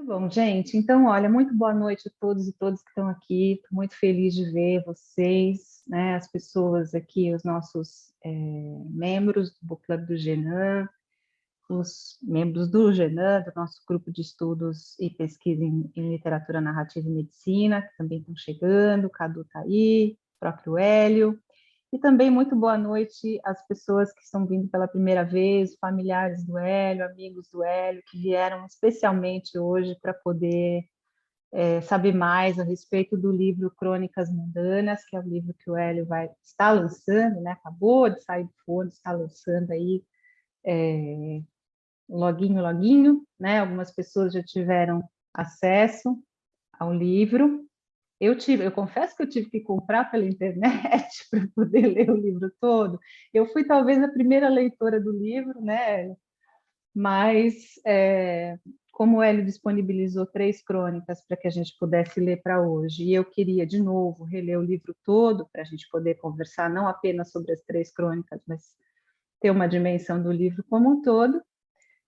Tá bom, gente. Então, olha, muito boa noite a todos e todas que estão aqui. Estou muito feliz de ver vocês, né, as pessoas aqui, os nossos membros do Book Club do Genan, os membros do Genan, do nosso grupo de estudos e pesquisa em literatura narrativa e medicina, que também estão chegando. O Cadu está aí, o próprio Hélio. E também muito boa noite às pessoas que estão vindo pela primeira vez, familiares do Hélio, amigos do Hélio, que vieram especialmente hoje para poder saber mais a respeito do livro Crônicas Mundanas, que é o livro que o Hélio está lançando, né? Acabou de sair do forno, está lançando aí loguinho, né? Algumas pessoas já tiveram acesso ao livro. Eu confesso que eu tive que comprar pela internet para poder ler o livro todo. Eu fui talvez a primeira leitora do livro, né? Mas como o Hélio disponibilizou 3 crônicas para que a gente pudesse ler para hoje, e eu queria de novo reler o livro todo para a gente poder conversar não apenas sobre as 3 crônicas, mas ter uma dimensão do livro como um todo.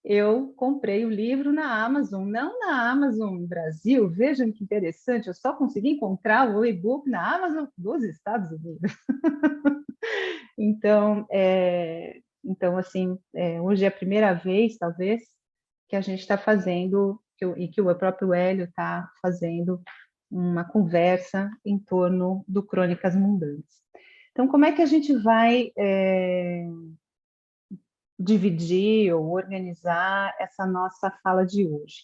Eu comprei o livro na Amazon, não na Amazon Brasil. Vejam que interessante, eu só consegui encontrar o e-book na Amazon dos Estados Unidos. Então, assim, hoje é a primeira vez, talvez, que a gente está fazendo, e que o próprio Hélio está fazendo uma conversa em torno do Crônicas Mundanas. Então, como é que a gente vai dividir ou organizar essa nossa fala de hoje?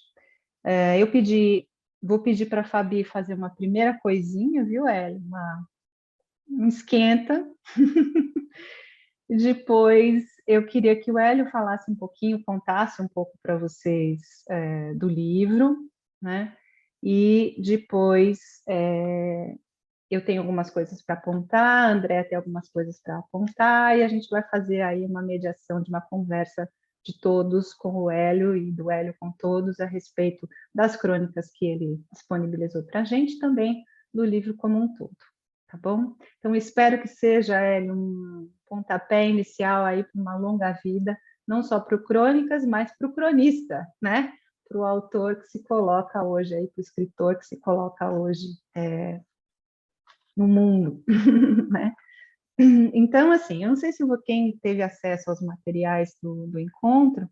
Vou pedir para a Fabi fazer uma primeira coisinha, viu, Hélio? Um esquenta. Depois, eu queria que o Hélio falasse um pouquinho, contasse um pouco para vocês do livro, né? E depois eu tenho algumas coisas para apontar, a André tem algumas coisas para apontar, e a gente vai fazer aí uma mediação de uma conversa de todos com o Hélio e do Hélio com todos a respeito das crônicas que ele disponibilizou para a gente, também do livro como um todo, tá bom? Então, espero que seja, Hélio, um pontapé inicial aí para uma longa vida, não só para o Crônicas, mas para o cronista, né? Para o autor que se coloca hoje aí, para o escritor que se coloca hoje no mundo, né? Então, assim, eu não sei se quem teve acesso aos materiais do encontro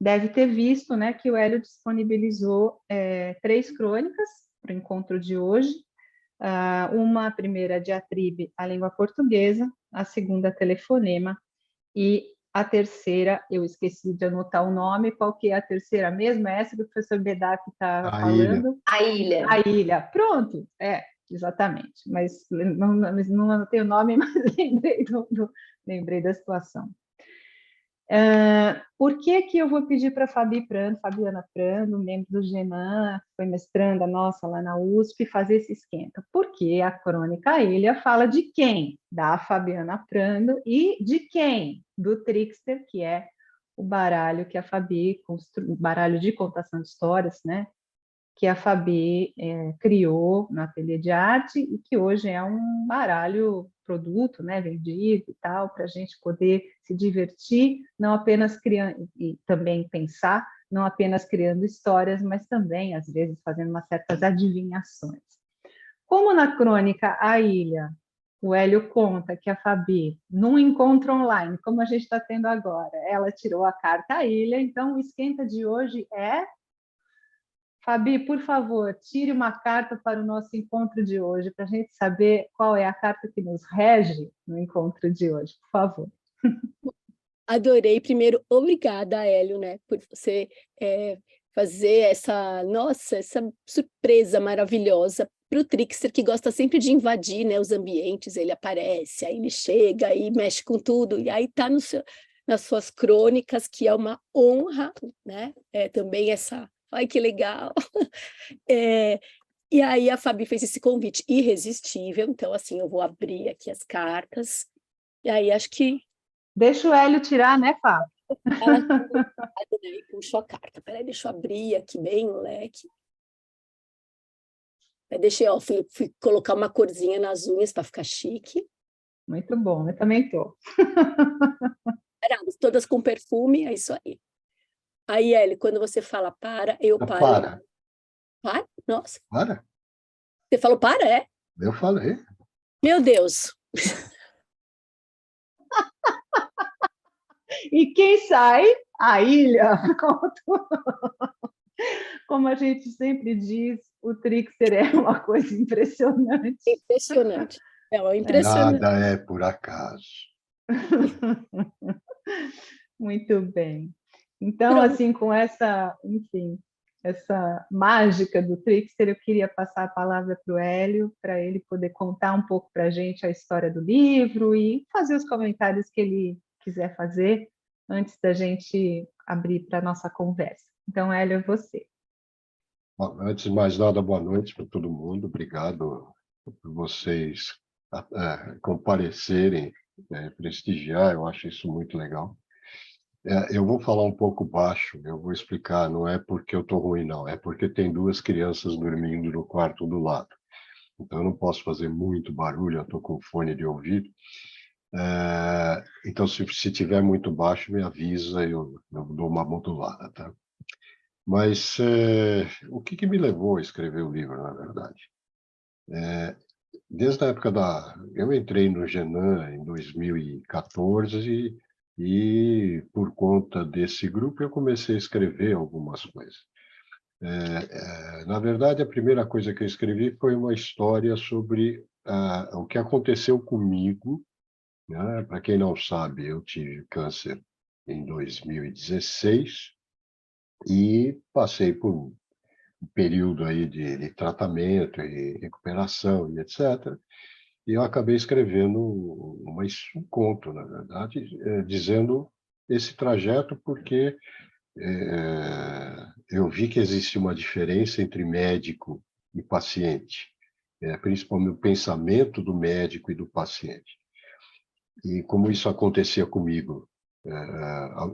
deve ter visto, né, que o Hélio disponibilizou 3 crônicas para o encontro de hoje. Uma primeira diatribe à língua portuguesa, a segunda telefonema e a terceira, eu esqueci de anotar o nome, qual que é a terceira mesmo? É essa que o professor Bedaf estava A ilha. falando? A ilha. A ilha, pronto, exatamente, mas não anotei o nome, mas lembrei da situação. Por que eu vou pedir para Fabiana Prando, membro do Genan, foi mestranda nossa lá na USP, fazer esse esquenta? Porque a Crônica A Ilha fala de quem? Da Fabiana Prando e de quem? Do Trickster, que é o baralho que a Fabi construiu, baralho de contação de histórias, né? Que a Fabi criou no ateliê de arte e que hoje é um baralho produto, né, vendido e tal, para a gente poder se divertir, não apenas criando e também pensar, não apenas criando histórias, mas também, às vezes, fazendo umas certas adivinhações. Como na crônica A Ilha, o Hélio conta que a Fabi, num encontro online, como a gente está tendo agora, ela tirou a carta à ilha, então o esquenta de hoje é... Fabi, por favor, tire uma carta para o nosso encontro de hoje, para a gente saber qual é a carta que nos rege no encontro de hoje, por favor. Adorei. Primeiro, obrigada, Hélio, né, por você fazer essa surpresa maravilhosa para o Trickster, que gosta sempre de invadir, né, os ambientes. Ele aparece, aí ele chega e mexe com tudo, e aí está nas suas crônicas, que é uma honra, né, também essa... Ai, que legal! E aí a Fabi fez esse convite irresistível, então assim, eu vou abrir aqui as cartas, e aí acho que... Deixa o Hélio tirar, né, Fábio? E puxou a carta. Peraí, deixa eu abrir aqui bem o leque. Fui colocar uma corzinha nas unhas para ficar chique. Muito bom, eu também estou. Todas com perfume, é isso aí. Aí, Eli, quando você fala para, eu paro. Para. Para? Nossa. Para? Você falou para, é? Eu falei. Meu Deus. E quem sai? A ilha. Como a gente sempre diz, o Trickster é uma coisa impressionante. Impressionante. É impressionante. Nada é por acaso. Muito bem. Então, Pronto. assim, com essa, enfim, essa mágica do Trickster, eu queria passar a palavra para o Hélio, para ele poder contar um pouco para a gente a história do livro e fazer os comentários que ele quiser fazer antes da gente abrir para a nossa conversa. Então, Hélio, é você. Bom, antes de mais nada, boa noite para todo mundo. Obrigado por vocês comparecerem, prestigiar. Eu acho isso muito legal. Eu vou falar um pouco baixo, eu vou explicar. Não é porque eu estou ruim, não. É porque tem duas crianças dormindo no quarto do lado. Então, eu não posso fazer muito barulho, eu estou com fone de ouvido. Então, se tiver muito baixo, me avisa, eu dou uma modulada, tá? Mas o que me levou a escrever o livro, na verdade? Desde a época eu entrei no Genan em 2014 e por conta desse grupo, eu comecei a escrever algumas coisas. Na verdade, a primeira coisa que eu escrevi foi uma história sobre o que aconteceu comigo, né? Para quem não sabe, eu tive câncer em 2016 e passei por um período aí de tratamento e recuperação e etc. E eu acabei escrevendo um conto, na verdade, dizendo esse trajeto porque eu vi que existe uma diferença entre médico e paciente, principalmente o pensamento do médico e do paciente. E como isso acontecia comigo,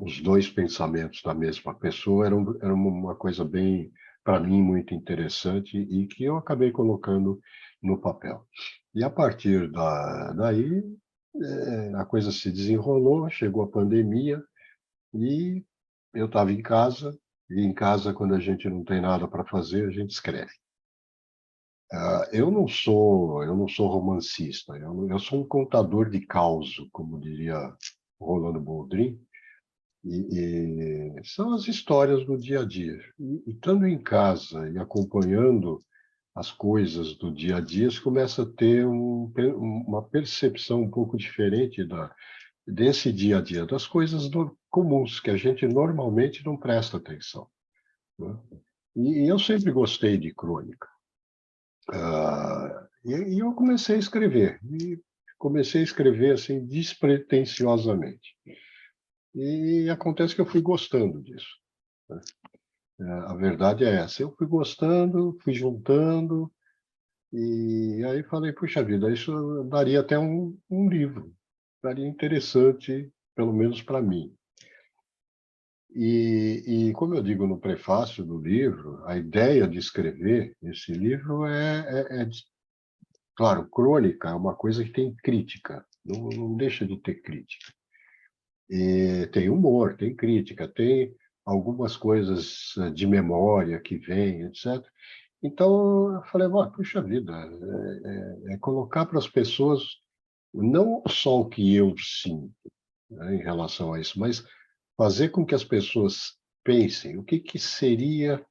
os dois pensamentos da mesma pessoa era uma coisa bem, para mim, muito interessante e que eu acabei colocando no papel. E a partir daí, a coisa se desenrolou, chegou a pandemia e eu estava em casa, e em casa, quando a gente não tem nada para fazer, a gente escreve. Eu não sou romancista, eu sou um contador de causo, como diria Rolando Boldrin, e são as histórias do dia a dia. E estando em casa e acompanhando as coisas do dia a dia, você começa a ter uma percepção um pouco diferente desse dia a dia, das coisas comuns, que a gente normalmente não presta atenção, né? E eu sempre gostei de crônica. E eu comecei a escrever, assim, despretensiosamente. E acontece que eu fui gostando disso, né? A verdade é essa. Eu fui gostando, fui juntando, e aí falei, puxa vida, isso daria até um livro. Daria interessante, pelo menos para mim. E como eu digo no prefácio do livro, a ideia de escrever esse livro claro, crônica é uma coisa que tem crítica, não deixa de ter crítica. E tem humor, tem crítica, tem algumas coisas de memória que vêm, etc. Então, eu falei, puxa vida, é colocar para as pessoas não só o que eu sinto, né, em relação a isso, mas fazer com que as pessoas pensem o que seria,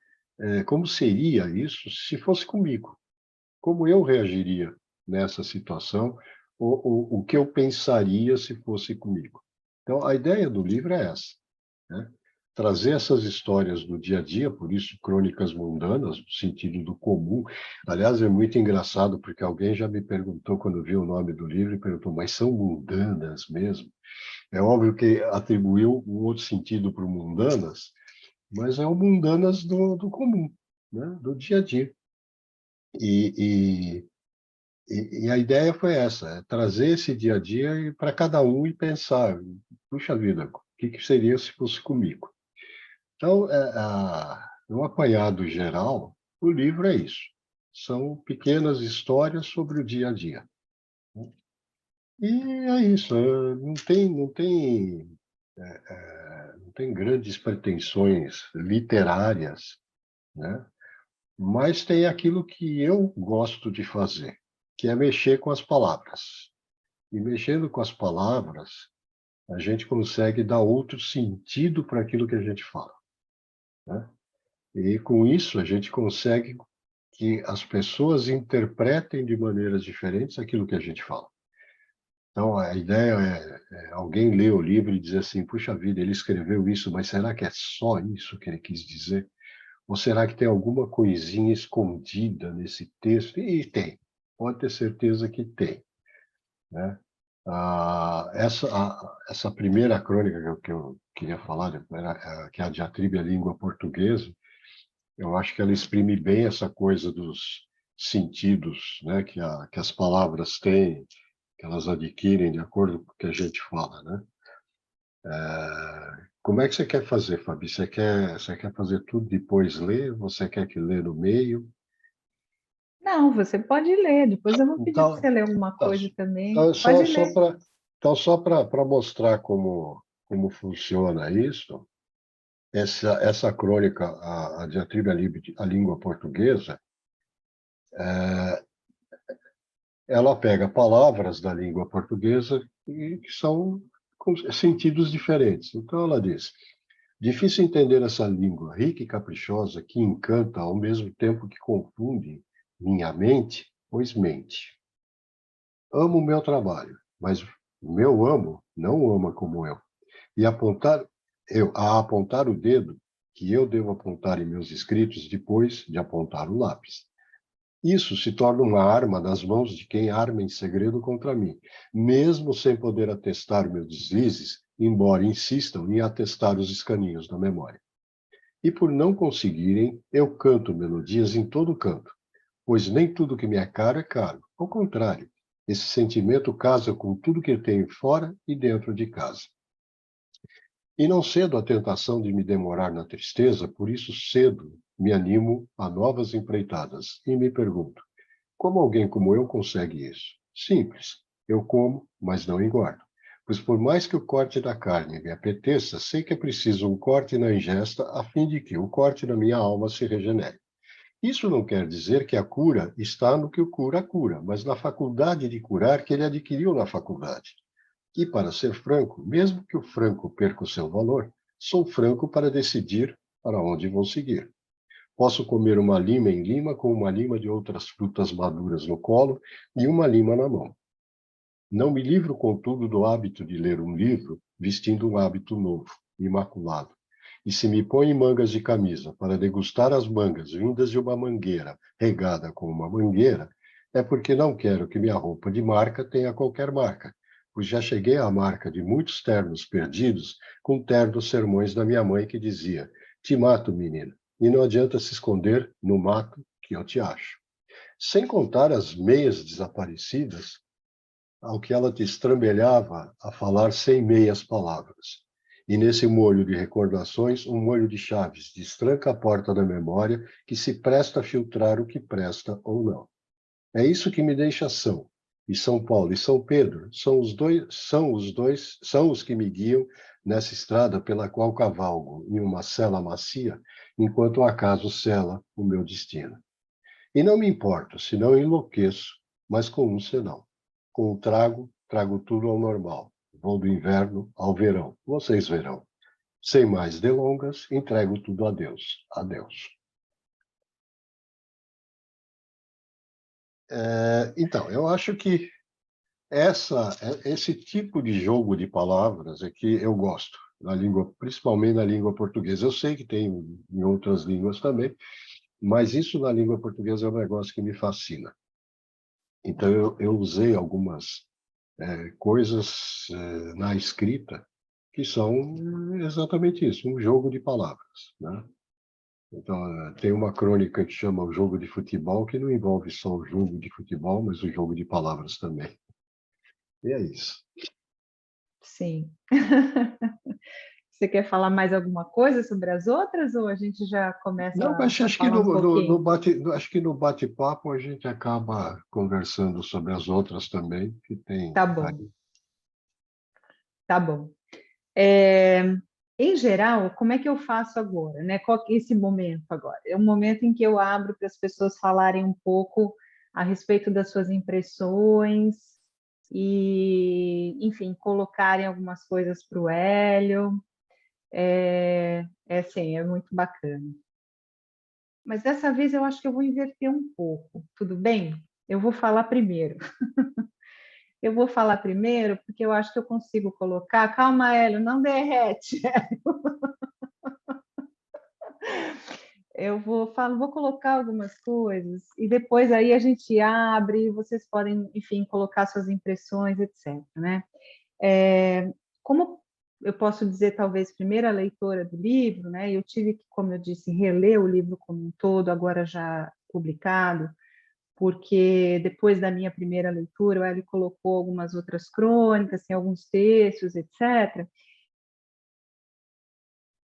como seria isso se fosse comigo, como eu reagiria nessa situação, ou o que eu pensaria se fosse comigo. Então, a ideia do livro é essa, né? Trazer essas histórias do dia a dia, por isso crônicas mundanas, no sentido do comum. Aliás, é muito engraçado, porque alguém já me perguntou, quando viu o nome do livro, e perguntou, mas são mundanas mesmo? É óbvio que atribuiu um outro sentido para o mundanas, mas é o mundanas do comum, né? Do dia a dia. E, e a ideia foi essa, trazer esse dia a dia para cada um e pensar, puxa vida, o que seria se fosse comigo? Então, no apanhado geral, o livro é isso. São pequenas histórias sobre o dia a dia. E é isso, não tem grandes pretensões literárias, né? mas tem aquilo que eu gosto de fazer, que é mexer com as palavras. E mexendo com as palavras, a gente consegue dar outro sentido para aquilo que a gente fala, né? E com isso a gente consegue que as pessoas interpretem de maneiras diferentes aquilo que a gente fala. Então, a ideia é alguém ler o livro e dizer assim, puxa vida, ele escreveu isso, mas será que é só isso que ele quis dizer? Ou será que tem alguma coisinha escondida nesse texto? E tem, pode ter certeza que tem, né? Essa primeira crônica que eu queria falar, que é a Diatribe à Língua Portuguesa, eu acho que ela exprime bem essa coisa dos sentidos, né, que as palavras têm, que elas adquirem de acordo com o que a gente fala, né? Como é que você quer fazer, Fabi? Você quer fazer tudo depois ler? Você quer que lê no meio? Não, você pode ler, depois eu vou pedir para Então, você ler alguma tá, coisa também. então Pode ler. só para mostrar como funciona isso, essa crônica, a Diatribe à Língua Portuguesa, ela pega palavras da língua portuguesa que são com sentidos diferentes. Então, ela diz: difícil entender essa língua rica e caprichosa que encanta ao mesmo tempo que confunde minha mente, pois mente. Amo o meu trabalho, mas o meu amo não ama como eu. E a apontar o dedo, que eu devo apontar em meus escritos depois de apontar o lápis. Isso se torna uma arma nas mãos de quem arma em segredo contra mim, mesmo sem poder atestar meus deslizes, embora insistam em atestar os escaninhos da memória. E por não conseguirem, eu canto melodias em todo canto, pois nem tudo que me é caro é caro. Ao contrário, esse sentimento casa com tudo que eu tenho fora e dentro de casa. E não cedo à tentação de me demorar na tristeza, por isso cedo me animo a novas empreitadas e me pergunto: como alguém como eu consegue isso? Simples. Eu como, mas não engordo. Pois por mais que o corte da carne me apeteça, sei que é preciso um corte na ingesta a fim de que o corte da minha alma se regenere. Isso não quer dizer que a cura está no que o cura cura, mas na faculdade de curar que ele adquiriu na faculdade. E, para ser franco, mesmo que o franco perca o seu valor, sou franco para decidir para onde vou seguir. Posso comer uma lima em lima com uma lima de outras frutas maduras no colo e uma lima na mão. Não me livro, contudo, do hábito de ler um livro vestindo um hábito novo, imaculado. E se me põe em mangas de camisa para degustar as mangas vindas de uma mangueira regada com uma mangueira, é porque não quero que minha roupa de marca tenha qualquer marca, pois já cheguei à marca de muitos ternos perdidos com ternos sermões da minha mãe que dizia: te mato, menina, e não adianta se esconder no mato que eu te acho. Sem contar as meias desaparecidas, ao que ela te estrambelhava a falar sem meias palavras. E nesse molho de recordações, um molho de chaves destranca a porta da memória que se presta a filtrar o que presta ou não. É isso que me deixa são. E São Paulo e São Pedro são os que me guiam nessa estrada pela qual cavalgo em uma sela macia, enquanto o acaso sela o meu destino. E não me importo se não enlouqueço, mas com um senão. Com o trago tudo ao normal. Vou do inverno ao verão. Vocês verão. Sem mais delongas, entrego tudo a Deus. Adeus. Então, eu acho que esse tipo de jogo de palavras é que eu gosto, principalmente na língua portuguesa. Eu sei que tem em outras línguas também, mas isso na língua portuguesa é um negócio que me fascina. Então, eu usei algumas coisas na escrita que são exatamente isso, um jogo de palavras, né? Então, tem uma crônica que chama O Jogo de Futebol, que não envolve só o jogo de futebol, mas o jogo de palavras também. E é isso. Sim. Você quer falar mais alguma coisa sobre as outras ou a gente já começa Não, mas a acho que falar um pouquinho? acho que no bate-papo a gente acaba conversando sobre as outras também, que tem Tá bom, aí. tá bom. É, Em geral, como é que eu faço agora, né? Qual que é esse momento agora? É o momento em que eu abro para as pessoas falarem um pouco a respeito das suas impressões e, enfim, colocarem algumas coisas para o Hélio. Assim, é muito bacana. Mas dessa vez eu acho que eu vou inverter um pouco, tudo bem? Eu vou falar primeiro. Eu vou falar primeiro porque eu acho que eu consigo colocar. Calma, Hélio, não derrete. Eu vou colocar algumas coisas e depois aí a gente abre, vocês podem, enfim, colocar suas impressões, etc, né? Como eu posso dizer, talvez, primeira leitora do livro, né? Eu tive que, como eu disse, reler o livro como um todo, agora já publicado, porque depois da minha primeira leitura, ele colocou algumas outras crônicas, tem alguns textos, etc.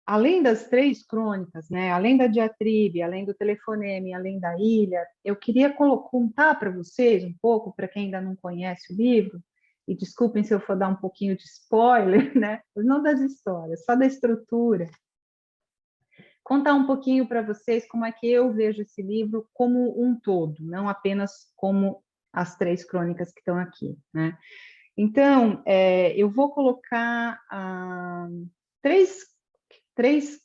Além das 3 crônicas, né, além da diatribe, além do telefonema e além da ilha, eu queria contar para vocês um pouco, para quem ainda não conhece o livro, e desculpem se eu for dar um pouquinho de spoiler, né, mas não das histórias, só da estrutura, contar um pouquinho para vocês como é que eu vejo esse livro como um todo, não apenas como as 3 crônicas que estão aqui, né? Então, eu vou colocar três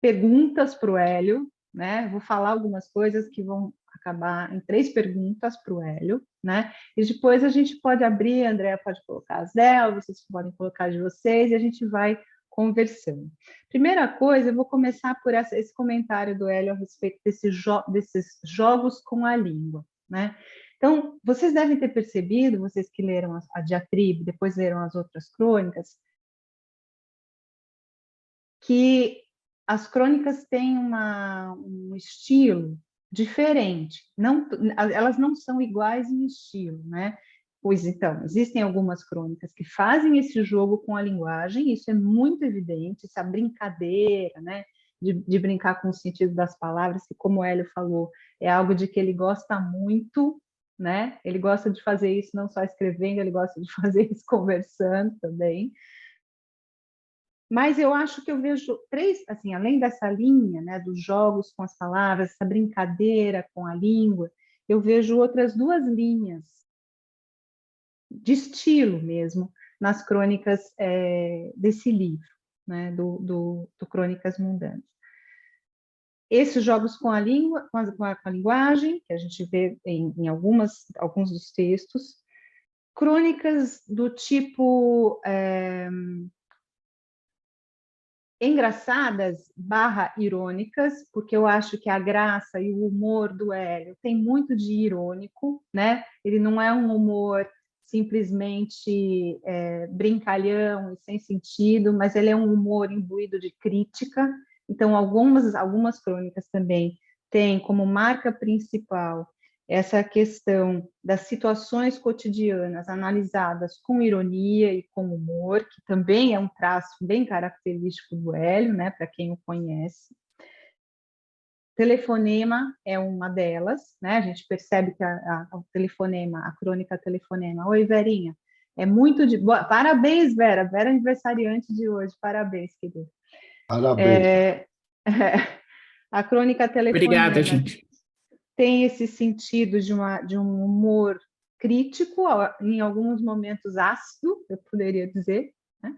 perguntas para o Hélio, né? Vou falar algumas coisas que vão acabar em 3 perguntas para o Hélio, né? E depois a gente pode abrir, a Andrea pode colocar as dela, vocês podem colocar de vocês e a gente vai conversando. Primeira coisa, eu vou começar por esse comentário do Hélio a respeito desses jogos com a língua, né? Então, vocês devem ter percebido, vocês que leram a diatribe, depois leram as outras crônicas, que as crônicas têm um estilo diferente. Não, elas não são iguais em estilo, né? Pois então, existem algumas crônicas que fazem esse jogo com a linguagem, isso é muito evidente, essa brincadeira, né? De brincar com o sentido das palavras, que, como o Hélio falou, é algo de que ele gosta muito, né? Ele gosta de fazer isso não só escrevendo, ele gosta de fazer isso conversando também. Mas eu acho que eu vejo 3, assim, além dessa linha, né, dos jogos com as palavras, essa brincadeira com a língua, eu vejo outras 2 linhas de estilo mesmo nas crônicas desse livro, né, do Crônicas Mundanas. Esses jogos com a língua, com a linguagem, que a gente vê em alguns dos textos, crônicas do tipo engraçadas / irônicas, porque eu acho que a graça e o humor do Hélio tem muito de irônico, né? Ele não é um humor simplesmente brincalhão e sem sentido, mas ele é um humor imbuído de crítica. Então, algumas crônicas também têm como marca principal essa questão das situações cotidianas analisadas com ironia e com humor, que também é um traço bem característico do Hélio, né, para quem o conhece. Telefonema é uma delas, né? A gente percebe que o telefonema, a crônica telefonema. Oi, Verinha, é muito de boa. Parabéns, Vera, Vera aniversariante de hoje, parabéns, querida. Parabéns. A crônica Obrigada, telefonema gente. tem esse sentido de um humor crítico, em alguns momentos ácido, eu poderia dizer, né?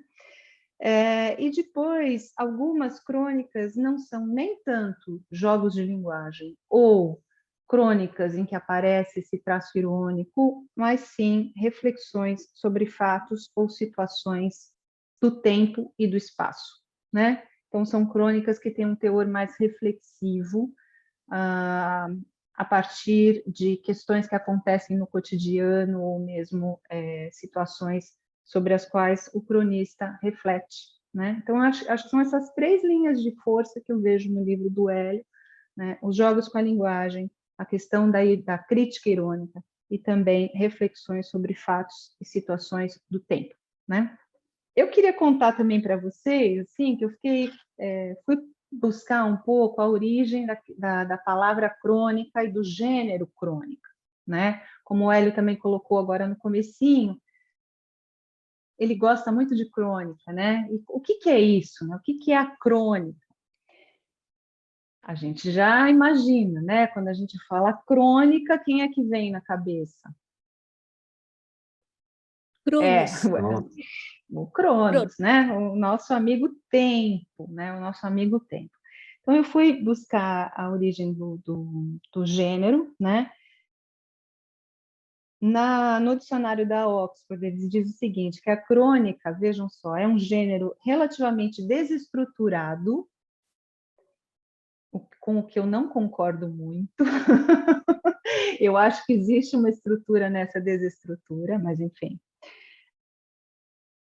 E depois, algumas crônicas não são nem tanto jogos de linguagem ou crônicas em que aparece esse traço irônico, mas sim reflexões sobre fatos ou situações do tempo e do espaço, né? Então, são crônicas que têm um teor mais reflexivo, a partir de questões que acontecem no cotidiano ou mesmo situações sobre as quais o cronista reflete, né? Então, acho que são essas 3 linhas de força que eu vejo no livro do Hélio, né? Os jogos com a linguagem, a questão da crítica irônica e também reflexões sobre fatos e situações do tempo, né? Eu queria contar também para vocês, assim, que eu fui buscar um pouco a origem da palavra crônica e do gênero crônica, né? Como o Hélio também colocou agora no comecinho, ele gosta muito de crônica, né? E o que é isso, né? O que é a crônica? A gente já imagina, né? Quando a gente fala crônica, quem é que vem na cabeça? É, Cronos. o Cronos. Cronos, né? O nosso amigo tempo, né? O nosso amigo tempo. Então, eu fui buscar a origem do gênero, né? No dicionário da Oxford, eles dizem o seguinte, que a crônica, vejam só, é um gênero relativamente desestruturado, com o que eu não concordo muito. Eu acho que existe uma estrutura nessa desestrutura, mas enfim.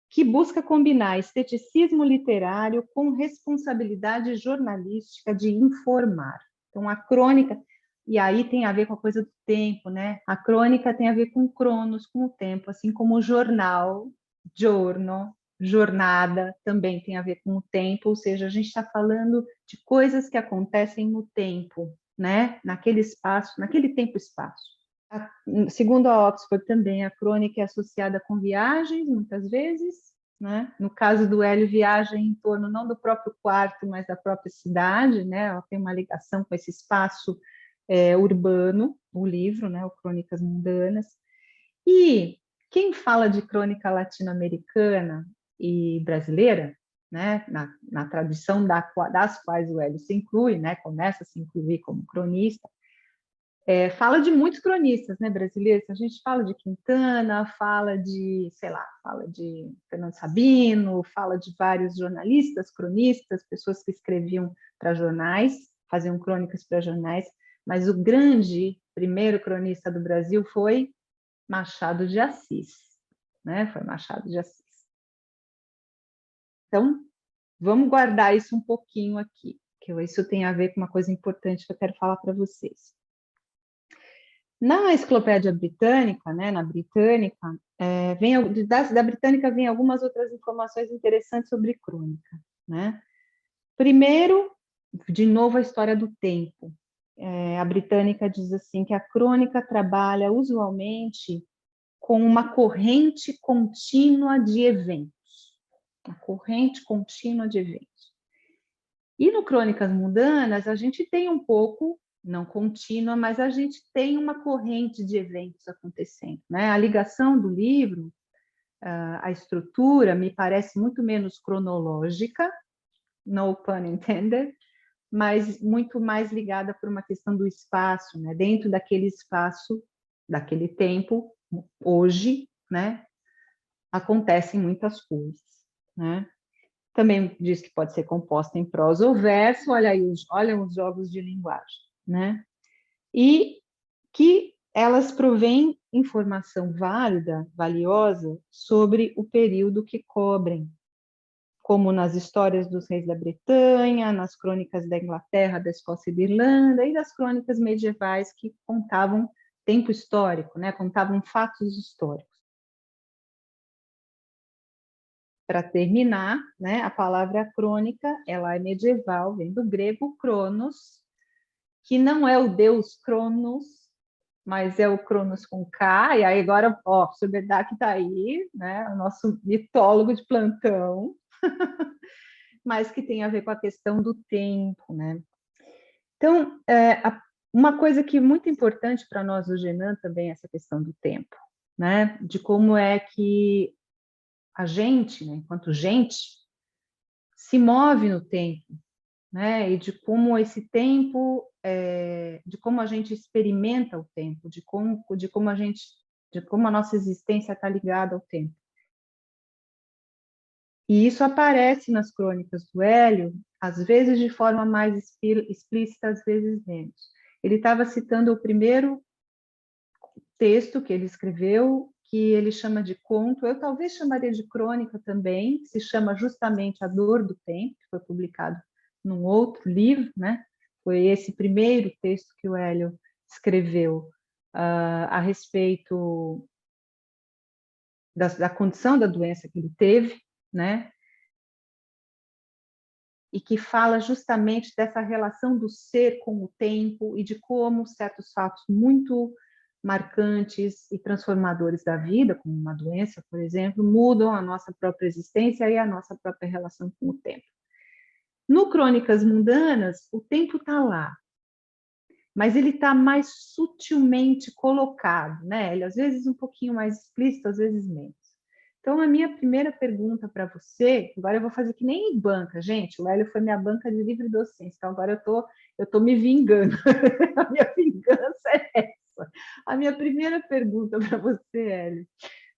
Que busca combinar esteticismo literário com responsabilidade jornalística de informar. Então, a crônica, e aí tem a ver com a coisa do tempo, né? A crônica tem a ver com cronos, com o tempo, assim como o jornal, giorno, jornada, também tem a ver com o tempo, ou seja, a gente está falando de coisas que acontecem no tempo, né? Naquele espaço, naquele tempo-espaço. Segundo a Oxford também, a crônica é associada com viagens, muitas vezes, né? No caso do Hélio, viagem em torno não do próprio quarto, mas da própria cidade, né? Ela tem uma ligação com esse espaço urbano, o livro, né? O Crônicas Mundanas. E quem fala de crônica latino-americana e brasileira, né? Na tradição das quais o Hélio se inclui, né? Começa a se incluir como cronista, fala de muitos cronistas, né, brasileiros. A gente fala de Quintana, fala de, sei lá, fala de Fernando Sabino, fala de vários jornalistas, cronistas, pessoas que escreviam para jornais, faziam crônicas para jornais, mas o grande primeiro cronista do Brasil foi Machado de Assis, né? Foi Machado de Assis. Então, vamos guardar isso um pouquinho aqui, que isso tem a ver com uma coisa importante que eu quero falar para vocês. Na Enciclopédia Britânica, né, na Britânica, da Britânica vem algumas outras informações interessantes sobre crônica, né? Primeiro, de novo, a história do tempo. A Britânica diz assim que a crônica trabalha usualmente com uma corrente contínua de eventos. Uma corrente contínua de eventos. E no Crônicas Mundanas, a gente tem um pouco, não contínua, mas a gente tem uma corrente de eventos acontecendo, né? A ligação do livro, a estrutura, me parece muito menos cronológica, no pun intended, mas muito mais ligada por uma questão do espaço, né? Dentro daquele espaço, daquele tempo, hoje, né? Acontecem muitas coisas, né? Também diz que pode ser composta em prosa ou verso, olha aí, olha os jogos de linguagem, né? E que elas provêm informação válida, valiosa, sobre o período que cobrem, como nas histórias dos reis da Bretanha, nas crônicas da Inglaterra, da Escócia e da Irlanda, e das crônicas medievais que contavam tempo histórico, né? Contavam fatos históricos. Para terminar, né, a palavra crônica, ela é medieval, vem do grego Cronos, que não é o deus Cronos, mas é o Cronos com K, e aí agora, ó, o professor Bedak está aí, né, o nosso mitólogo de plantão, mas que tem a ver com a questão do tempo, né. Então, uma coisa que é muito importante para nós do Genan também é essa questão do tempo, né, de como é que a gente, né, enquanto gente, se move no tempo, né? E de como esse tempo, de como a gente experimenta o tempo, de como a nossa existência está ligada ao tempo. E isso aparece nas crônicas do Hélio, às vezes de forma mais explícita, às vezes menos. Ele estava citando o primeiro texto que ele escreveu, que ele chama de conto, eu talvez chamaria de crônica também, que se chama justamente A Dor do Tempo, que foi publicado num outro livro, né? Foi esse primeiro texto que o Hélio escreveu a respeito da condição da doença que ele teve, né? E que fala justamente dessa relação do ser com o tempo e de como certos fatos muito marcantes e transformadores da vida, como uma doença, por exemplo, mudam a nossa própria existência e a nossa própria relação com o tempo. No Crônicas Mundanas, o tempo está lá, mas ele está mais sutilmente colocado, né? Ele às vezes um pouquinho mais explícito, às vezes menos. Então, a minha primeira pergunta para você, agora eu vou fazer que nem em banca, gente, o Hélio foi minha banca de livre docência, então agora eu tô me vingando, a minha vingança é essa. A minha primeira pergunta para você, Hélio,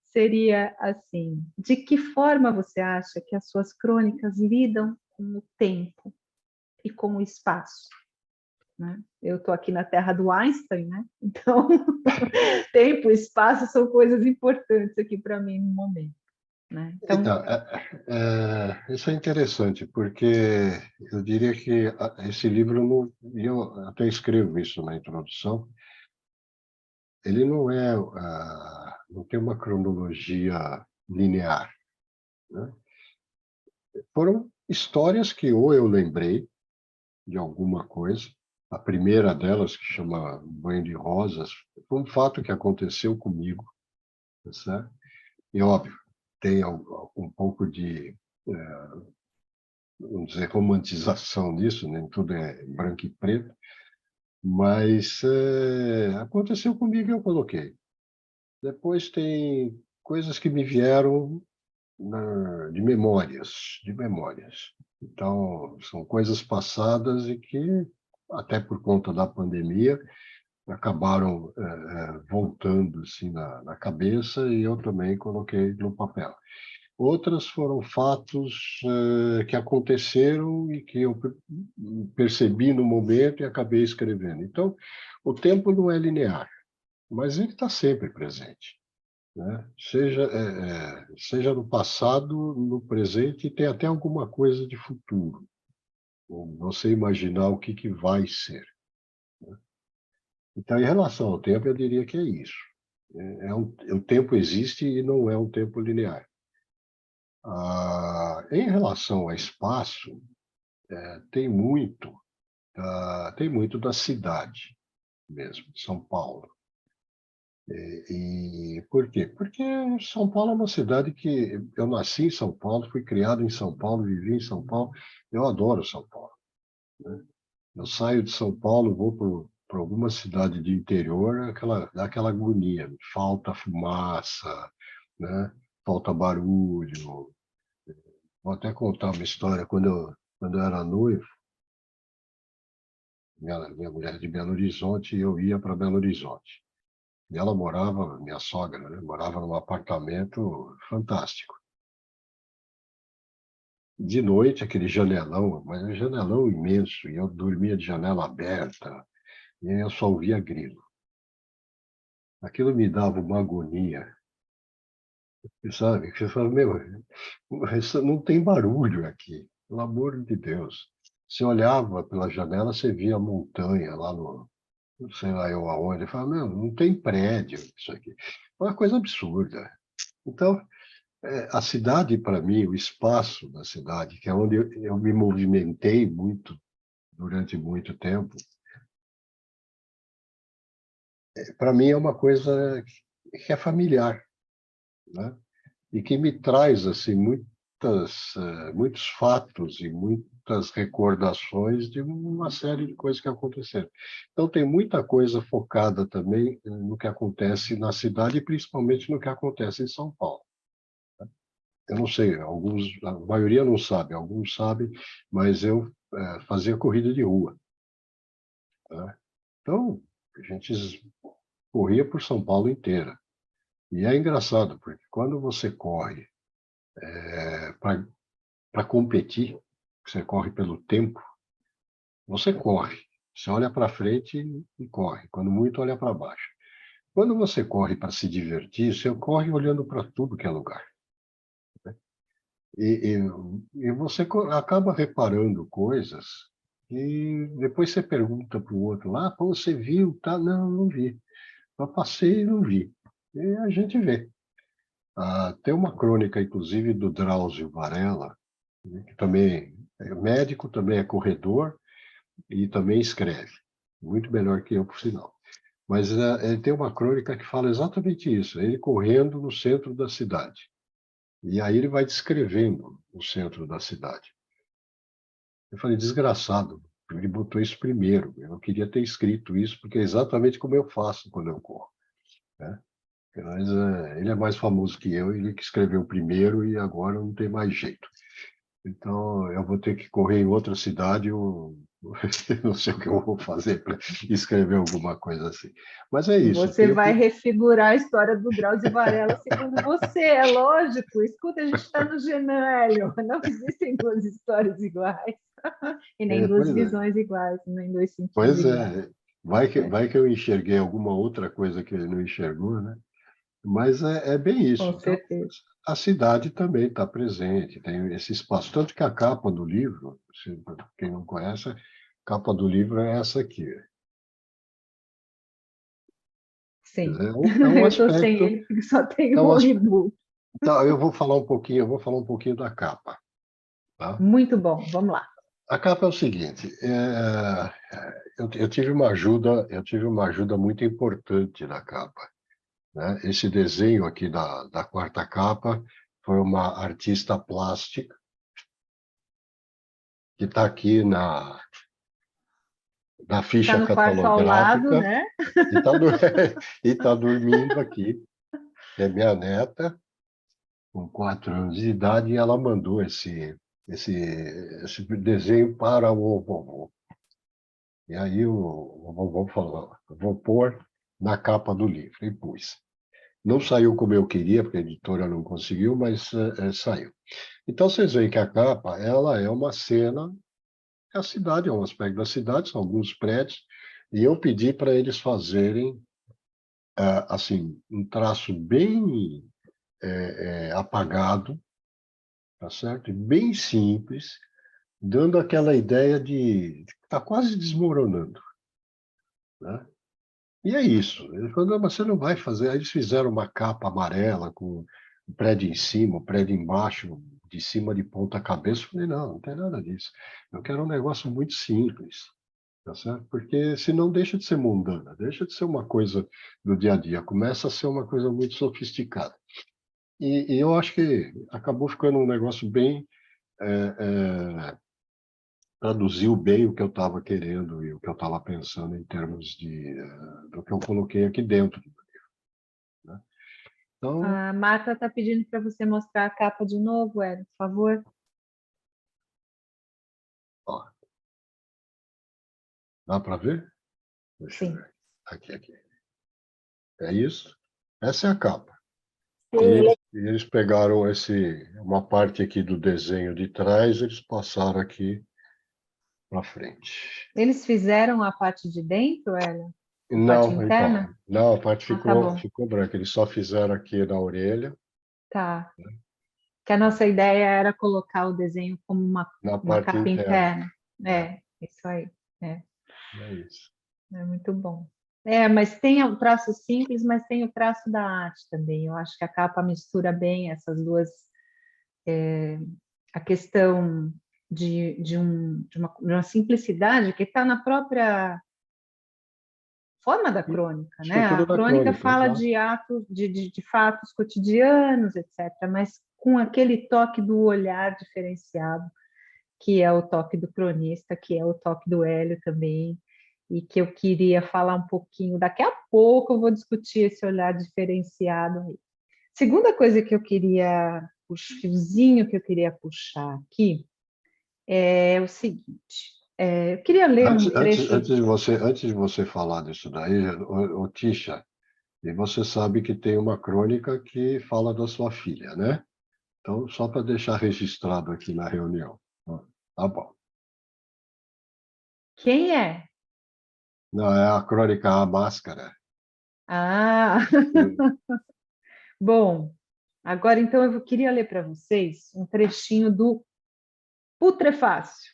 seria assim, de que forma você acha que as suas crônicas lidam com o tempo e com o espaço? Né? Eu estou aqui na terra do Einstein, né? Então, tempo e espaço são coisas importantes aqui para mim no momento. Né? Então, isso é interessante, porque eu diria que esse livro, e eu até escrevo isso na introdução, ele não tem uma cronologia linear. Né? Foram histórias que ou eu lembrei de alguma coisa, a primeira delas, que chama Banho de Rosas, foi um fato que aconteceu comigo, tá certo? E, óbvio, tem um pouco de, vamos dizer, romantização nisso, nem tudo é branco e preto, mas aconteceu comigo e eu coloquei. Depois tem coisas que me vieram de memórias. Então, são coisas passadas e que, até por conta da pandemia, acabaram voltando assim, na cabeça e eu também coloquei no papel. Outras foram fatos que aconteceram e que eu percebi no momento e acabei escrevendo. Então, o tempo não é linear, mas ele está sempre presente. Né? Seja no passado, no presente, e tem até alguma coisa de futuro. Você imaginar o que vai ser. Né? Então, em relação ao tempo, eu diria que é isso. O tempo existe e não é um tempo linear. Em relação ao espaço, tem muito da cidade mesmo, São Paulo. E por quê? Porque São Paulo é uma cidade que eu nasci em São Paulo, fui criado em São Paulo, vivi em São Paulo. Eu adoro São Paulo. Né? Eu saio de São Paulo, vou para alguma cidade de interior, dá aquela agonia. Falta fumaça, né? Falta barulho. Vou até contar uma história. Quando eu era noivo, minha mulher é de Belo Horizonte, e eu ia para Belo Horizonte. E ela morava, minha sogra, né, morava num apartamento fantástico. De noite, aquele janelão, mas um janelão imenso, e eu dormia de janela aberta, e aí eu só ouvia grilo. Aquilo me dava uma agonia, sabe? Você fala, meu, isso não tem barulho aqui, pelo amor de Deus. Você olhava pela janela, você via a montanha lá no, não sei lá eu aonde, eu falava, meu, não tem prédio isso aqui. É uma coisa absurda. Então, a cidade, para mim, o espaço da cidade, que é onde eu me movimentei muito, durante muito tempo, para mim é uma coisa que é familiar, né? E que me traz assim muitos fatos e muitas recordações de uma série de coisas que aconteceram. Então tem muita coisa focada também no que acontece na cidade e principalmente no que acontece em São Paulo. Eu não sei, a maioria não sabe, alguns sabem, mas eu fazia corrida de rua. Tá? Então a gente corria por São Paulo inteira. E é engraçado, porque quando você corre para competir, você corre pelo tempo, você corre. Você olha para frente e corre. Quando muito, olha para baixo. Quando você corre para se divertir, você corre olhando para tudo que é lugar. E você acaba reparando coisas e depois você pergunta para o outro lá, pô, você viu? Tá? Não, não vi. Eu passei e não vi. E a gente vê. Tem uma crônica, inclusive, do Drauzio Varela, né, que também é médico, também é corredor e também escreve. Muito melhor que eu, por sinal. Mas ele tem uma crônica que fala exatamente isso, ele correndo no centro da cidade. E aí ele vai descrevendo o centro da cidade. Eu falei, desgraçado, ele botou isso primeiro. Eu não queria ter escrito isso, porque é exatamente como eu faço quando eu corro, né? Mas ele é mais famoso que eu, ele que escreveu primeiro e agora não tem mais jeito. Então, eu vou ter que correr em outra cidade, eu não sei o que eu vou fazer para escrever alguma coisa assim. Mas é isso, Você vai refigurar a história do Drauzio Varela segundo você, é lógico. Escuta, a gente está no Genélio, não existem duas histórias iguais, e nem duas pois é, visões iguais, nem dois sentidos pois iguais. é. Vai que eu enxerguei alguma outra coisa que ele não enxergou, né? Mas é bem isso. Com Então, certeza. a cidade também está presente, tem esse espaço. Tanto que a capa do livro, quem não conhece, a capa do livro é essa aqui. Quer Sim. dizer, é um Eu estou sem aspecto. ele porque só tem É um o aspecto. e-book. Então, eu vou falar um pouquinho da capa, tá? Muito bom, vamos lá. A capa é o seguinte, eu tive uma ajuda muito importante na capa, né? Esse desenho aqui da quarta capa foi uma artista plástica que está aqui na Está ficha no quarto ao lado, catalográfica né? e está e tá dormindo aqui, que é minha neta, com 4 anos de idade, e ela mandou esse desenho para o vovô. E aí o vovô falou, vou pôr na capa do livro, e pus. Não saiu como eu queria, porque a editora não conseguiu, mas saiu. Então vocês veem que a capa, ela é uma cena, a cidade é um aspecto da cidade, são alguns prédios, e eu pedi para eles fazerem assim um traço bem apagado, tá certo? E bem simples, dando aquela ideia de que está quase desmoronando, né? E é isso. Ele falou, não, mas você não vai fazer. Aí eles fizeram uma capa amarela com o prédio em cima, o prédio embaixo, de cima de ponta cabeça. Eu falei, não, não tem nada disso. Eu quero um negócio muito simples, tá certo? Porque senão deixa de ser mundana, deixa de ser uma coisa do dia a dia, começa a ser uma coisa muito sofisticada. E eu acho que acabou ficando um negócio bem traduziu bem o que eu estava querendo e o que eu estava pensando em termos do que eu coloquei aqui dentro, né? Então, A Marta está pedindo para você mostrar a capa de novo, Hélio, por favor. ó, dá para ver? Deixa eu Sim. ver. Aqui. É isso? Essa é a capa. Sim. E eles pegaram uma parte aqui do desenho de trás, eles passaram aqui para frente. Eles fizeram a parte de dentro, Hélio? A parte Não, então, interna? não, a parte Ah, tá bom. ficou branca. Eles só fizeram aqui na orelha, Tá. Que a nossa ideia era colocar o desenho como na uma parte capa interna. interna. É, isso aí. É, É isso. é muito bom. É, mas tem o traço simples, mas tem o traço da arte também. Eu acho que a capa mistura bem essas duas, a questão de uma simplicidade que está na própria forma da E crônica, né? A estrutura da crônica crônica, fala exato. de atos, de fatos cotidianos, etc., mas com aquele toque do olhar diferenciado, que é o toque do cronista, que é o toque do Hélio também, e que eu queria falar um pouquinho. Daqui a pouco eu vou discutir esse olhar diferenciado aí. Segunda coisa que eu queria, o fiozinho que eu queria puxar aqui é o seguinte. Eu queria ler um trecho. Antes de você falar disso daí, Tisha, e você sabe que tem uma crônica que fala da sua filha, né? Então, só para deixar registrado aqui na reunião. Tá bom. Quem é? Não, é a crônica A Máscara. Ah, bom, agora então eu queria ler para vocês um trechinho do Putrefácio,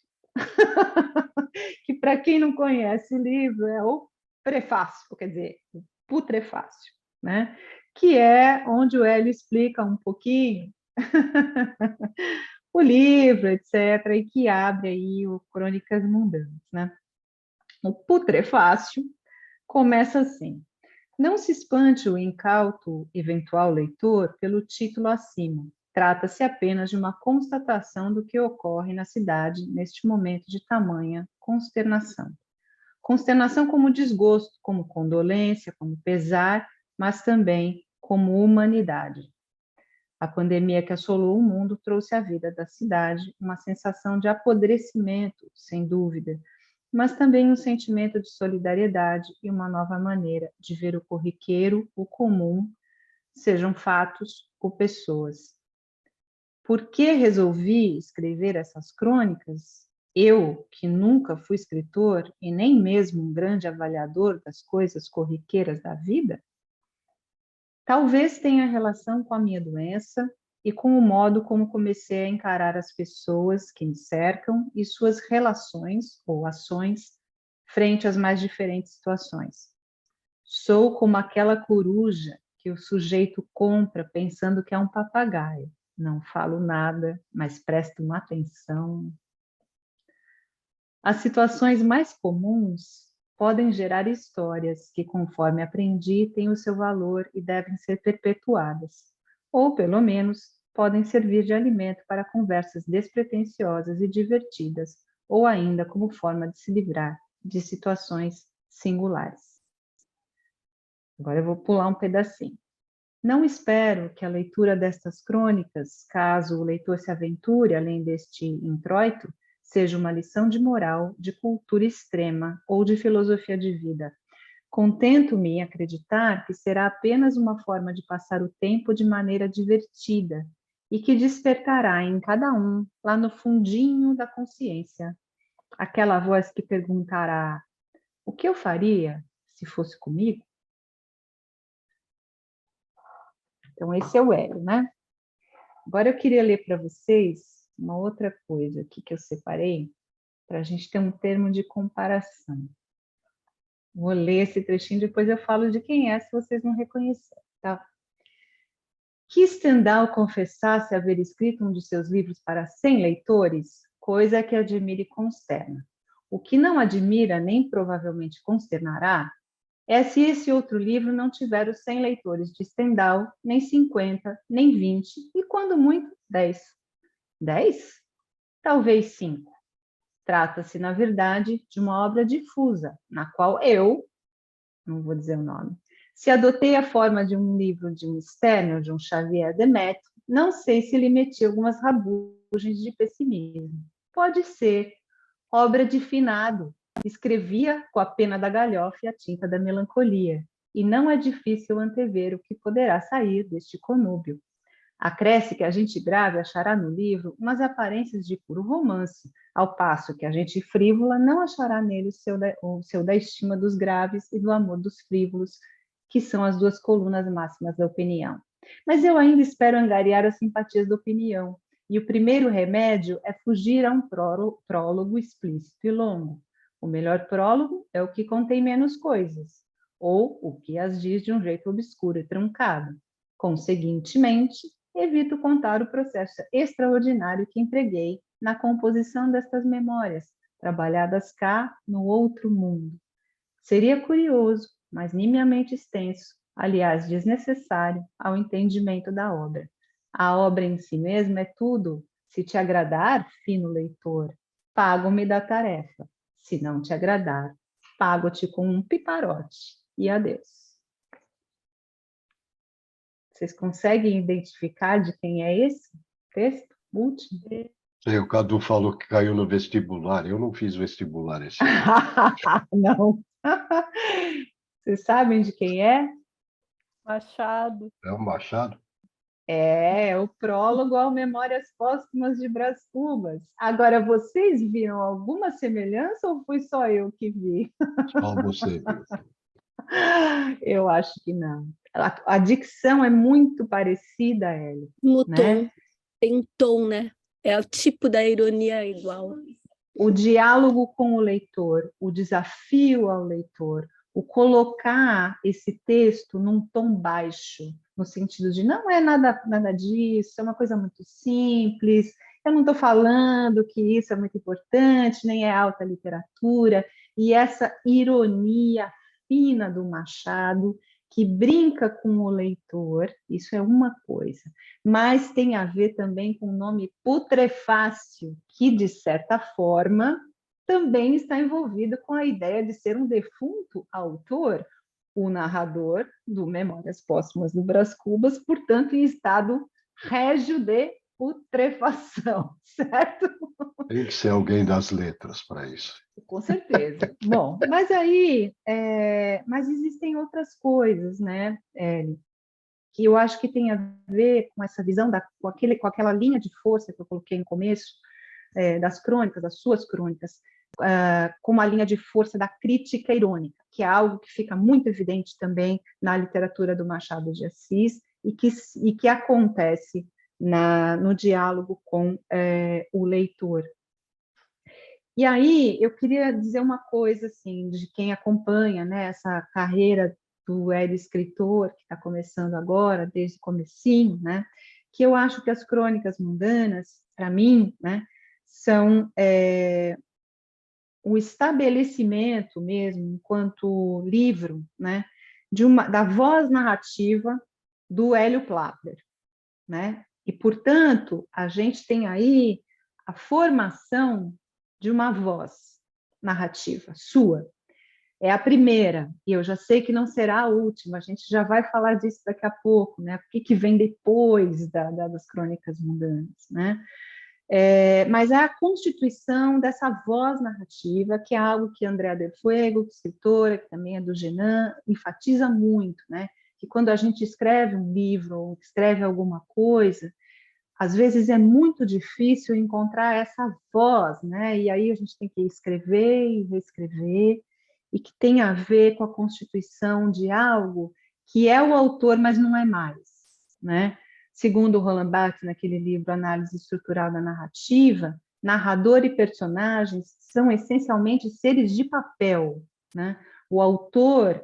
que para quem não conhece o livro é o prefácio, quer dizer, o Putrefácio, né? Que é onde o Hélio explica um pouquinho o livro, etc., e que abre aí o Crônicas Mundanas, né? O Putrefácio Começa assim. Não se espante o incauto eventual leitor pelo título acima. Trata-se apenas de uma constatação do que ocorre na cidade neste momento de tamanha consternação. Consternação como desgosto, como condolência, como pesar, mas também como humanidade. A pandemia que assolou o mundo trouxe à vida da cidade uma sensação de apodrecimento, sem dúvida, mas também um sentimento de solidariedade e uma nova maneira de ver o corriqueiro, o comum, sejam fatos ou pessoas. Por que resolvi escrever essas crônicas? Eu, que nunca fui escritor e nem mesmo um grande avaliador das coisas corriqueiras da vida? Talvez tenha relação com a minha doença e com o modo como comecei a encarar as pessoas que me cercam e suas relações ou ações frente às mais diferentes situações. Sou como aquela coruja que o sujeito compra pensando que é um papagaio. Não falo nada, mas presto uma atenção. As situações mais comuns podem gerar histórias que, conforme aprendi, têm o seu valor e devem ser perpetuadas, ou, pelo menos, podem servir de alimento para conversas despretensiosas e divertidas, ou ainda como forma de se livrar de situações singulares. Agora eu vou pular um pedacinho. Não espero que a leitura destas crônicas, caso o leitor se aventure além deste introito, seja uma lição de moral, de cultura extrema ou de filosofia de vida. Contento-me em acreditar que será apenas uma forma de passar o tempo de maneira divertida e que despertará em cada um, lá no fundinho da consciência, aquela voz que perguntará: o que eu faria se fosse comigo? Então, esse é o Hélio, né? Agora eu queria ler para vocês uma outra coisa aqui que eu separei, para a gente ter um termo de comparação. Vou ler esse trechinho, depois eu falo de quem é, se vocês não reconhecerem, tá? Que Stendhal confessasse haver escrito um de seus livros para 100 leitores, coisa que admira e consterna. O que não admira, nem provavelmente consternará, é se esse outro livro não tiver os 100 leitores de Stendhal, nem 50, nem 20, e quando muito, 10. 10? Talvez 5. Trata-se, na verdade, de uma obra difusa, na qual eu, não vou dizer o nome, se adotei a forma de um livro de um Sternel, de um Xavier Demetrio, não sei se lhe meti algumas rabugens de pessimismo. Pode ser obra de finado, escrevia com a pena da galhofa e a tinta da melancolia, e não é difícil antever o que poderá sair deste conúbio. Acresce que a gente grave achará no livro umas aparências de puro romance, ao passo que a gente frívola não achará nele o seu da estima dos graves e do amor dos frívolos, que são as duas colunas máximas da opinião. Mas eu ainda espero angariar as simpatias da opinião, e o primeiro remédio é fugir a um prólogo explícito e longo. O melhor prólogo é o que contém menos coisas, ou o que as diz de um jeito obscuro e truncado. Conseguintemente, evito contar o processo extraordinário que empreguei na composição destas memórias, trabalhadas cá no outro mundo. Seria curioso, mas nimiamente extenso, aliás, desnecessário ao entendimento da obra. A obra em si mesma é tudo. Se te agradar, fino leitor, pago-me da tarefa. Se não te agradar, pago-te com um piparote. E adeus. Vocês conseguem identificar de quem é esse texto? Último? O Cadu falou que caiu no vestibular. Eu não fiz vestibular esse ano. Não. Vocês sabem de quem é? Machado. É o Machado? É o prólogo ao Memórias Póstumas de Brás Cubas. Agora, vocês viram alguma semelhança ou fui só eu que vi? Só você viu. Eu acho que não. A dicção é muito parecida, Hélio. No né? tom, tem um tom, né? É o tipo da ironia igual. O diálogo com o leitor, o desafio ao leitor, o colocar esse texto num tom baixo, no sentido de não é nada disso, é uma coisa muito simples, eu não estou falando que isso é muito importante, nem é alta literatura, e essa ironia fina do Machado, que brinca com o leitor, isso é uma coisa, mas tem a ver também com o nome Putrefácio, que, de certa forma, também está envolvido com a ideia de ser um defunto autor, o narrador do Memórias Póstumas do Brás Cubas, portanto, em estado régio de putrefação, certo? Tem que ser alguém das letras para isso. Com certeza. Bom, mas aí, mas existem outras coisas, né, que eu acho que tem a ver com essa visão, com aquela linha de força que eu coloquei no começo, das crônicas, das suas crônicas, como a linha de força da crítica irônica, que é algo que fica muito evidente também na literatura do Machado de Assis e que acontece no diálogo com o leitor. E aí eu queria dizer uma coisa assim, de quem acompanha, né, essa carreira do Hélio escritor, que está começando agora, desde o comecinho, né, que eu acho que as crônicas mundanas, para mim, né, são o estabelecimento mesmo, enquanto livro, né, da voz narrativa do Hélio Plater, né? E, portanto, a gente tem aí a formação de uma voz narrativa sua. É a primeira, e eu já sei que não será a última, a gente já vai falar disso daqui a pouco, né? O que vem depois das crônicas mundanas, né? Mas é a constituição dessa voz narrativa, que é algo que Andrea Del Fuego, escritora, que também é do Genan, enfatiza muito, né? Que quando a gente escreve um livro ou escreve alguma coisa, às vezes é muito difícil encontrar essa voz, né? E aí a gente tem que escrever e reescrever, e que tem a ver com a constituição de algo que é o autor, mas não é mais, né? Segundo Roland Barthes, naquele livro Análise Estrutural da Narrativa, narrador e personagens são essencialmente seres de papel, né? O autor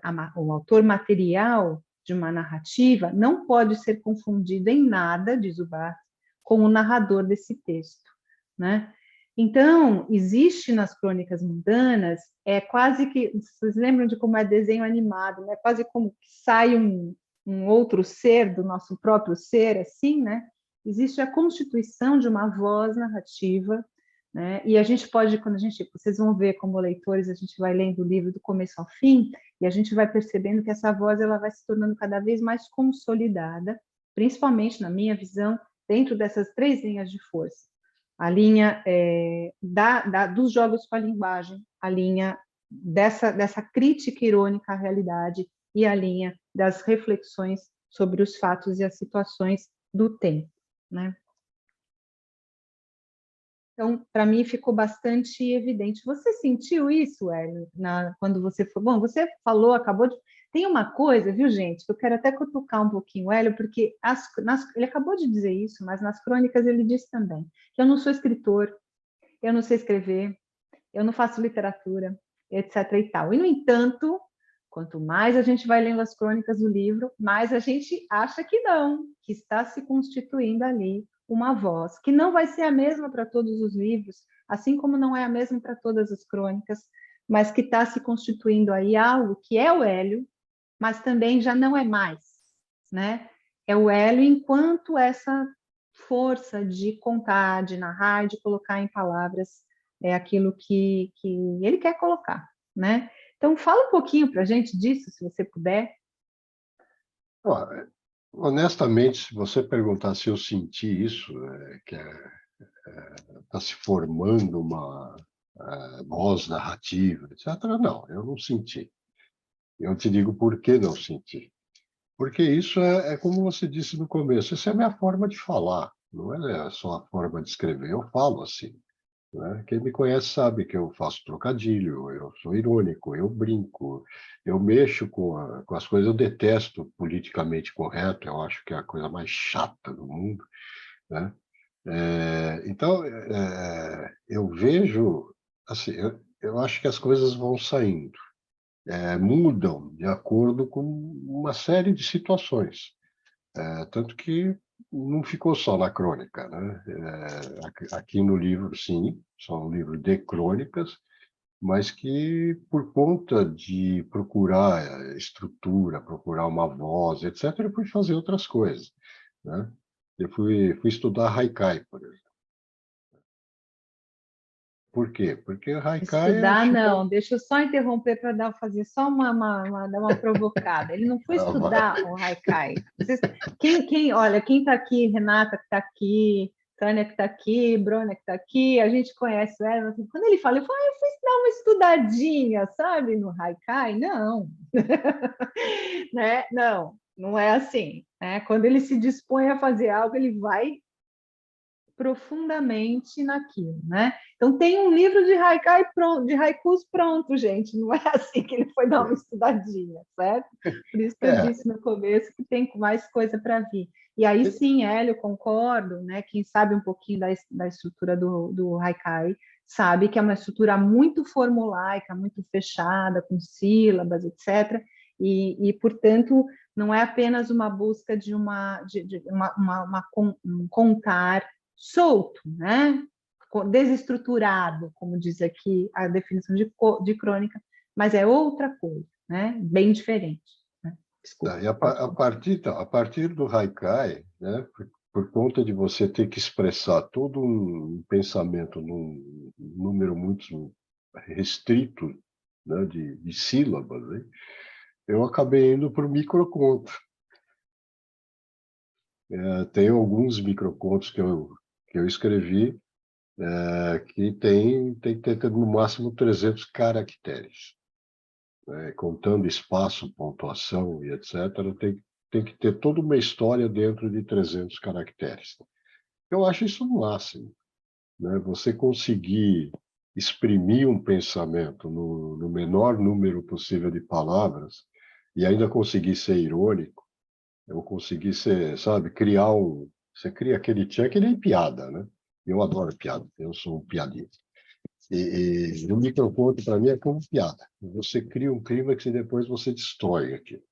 material de uma narrativa não pode ser confundido em nada, diz o Barthes, com o narrador desse texto, né? Então, existe nas crônicas mundanas, quase que, vocês lembram de como é desenho animado, né? Quase como que sai um outro ser do nosso próprio ser, assim, né? Existe a constituição de uma voz narrativa, né? E a gente pode, vocês vão ver como leitores, a gente vai lendo o livro do começo ao fim, e a gente vai percebendo que essa voz ela vai se tornando cada vez mais consolidada, principalmente, na minha visão, dentro dessas três linhas de força. A linha dos jogos com a linguagem, a linha dessa crítica irônica à realidade e a linha das reflexões sobre os fatos e as situações do tempo, né? Então, para mim, ficou bastante evidente. Você sentiu isso, Hélio, quando você foi? Bom, você falou, acabou de... Tem uma coisa, viu, gente, que eu quero até cutucar um pouquinho o Hélio, porque ele acabou de dizer isso, mas nas crônicas ele disse também que eu não sou escritor, eu não sei escrever, eu não faço literatura, etc. e tal. E, no entanto, quanto mais a gente vai lendo as crônicas do livro, mais a gente acha que não, que está se constituindo ali uma voz, que não vai ser a mesma para todos os livros, assim como não é a mesma para todas as crônicas, mas que está se constituindo aí algo que é o Hélio, mas também já não é mais, né? É o Hélio enquanto essa força de contar, de narrar, de colocar em palavras aquilo que ele quer colocar, né? Então, fala um pouquinho para a gente disso, se você puder. Honestamente, se você perguntar se eu senti isso, que está se formando uma voz narrativa, etc., não, eu não senti. Eu te digo por que não senti. Porque isso é como você disse no começo, essa é a minha forma de falar, não é só a forma de escrever, eu falo assim. Né? Quem me conhece sabe que eu faço trocadilho, eu sou irônico, eu brinco, eu mexo com as coisas, eu detesto politicamente correto, eu acho que é a coisa mais chata do mundo. Né? Então, eu vejo, assim, eu acho que as coisas vão saindo, mudam de acordo com uma série de situações. Tanto que não ficou só na crônica, né? Aqui no livro, sim, são um livro de crônicas, mas que, por conta de procurar estrutura, procurar uma voz, etc., eu fui fazer outras coisas, né? Eu fui estudar Haikai, por exemplo. Por quê? Porque Haikai é Estudar, tipo... não. Deixa eu só interromper para fazer só dar uma provocada. Ele não foi Ah, vai. estudar o Haikai. Olha, quem está aqui, Renata que está aqui, Tânia que está aqui, Bruna que está aqui, a gente conhece o Ela. Quando ele fala, eu falo, eu fui dar uma estudadinha, sabe, no Haikai? Não. Né? Não, não é assim. Né? Quando ele se dispõe a fazer algo, ele vai profundamente naquilo, né? Então tem um livro de haikai pronto, de haikus pronto, gente. Não é assim que ele foi dar uma estudadinha, certo? Por isso que eu É, disse no começo que tem mais coisa para vir. E aí sim, Hélio, concordo, né? Quem sabe um pouquinho da estrutura do haikai sabe que é uma estrutura muito formulaica, muito fechada, com sílabas, etc. Portanto, não é apenas uma busca de um contar solto, né? Desestruturado, como diz aqui a definição de crônica, mas é outra coisa, né? Bem diferente. Né? Desculpa. e a partir do Haikai, né, por conta de você ter que expressar todo um pensamento num número muito restrito, né, de sílabas, né, eu acabei indo para o microconto. Tem alguns microcontos que eu escrevi que tem que ter no máximo 300 caracteres. Contando espaço, pontuação e etc., tem que ter toda uma história dentro de 300 caracteres. Eu acho isso o máximo, né? Você conseguir exprimir um pensamento no menor número possível de palavras e ainda conseguir ser irônico, eu conseguir ser, sabe, criar um... Você cria aquele tchan que nem piada, né? Eu adoro piada, eu sou um piadista. E o microconto, para mim, é como piada. Você cria um clímax e depois você destrói aquilo.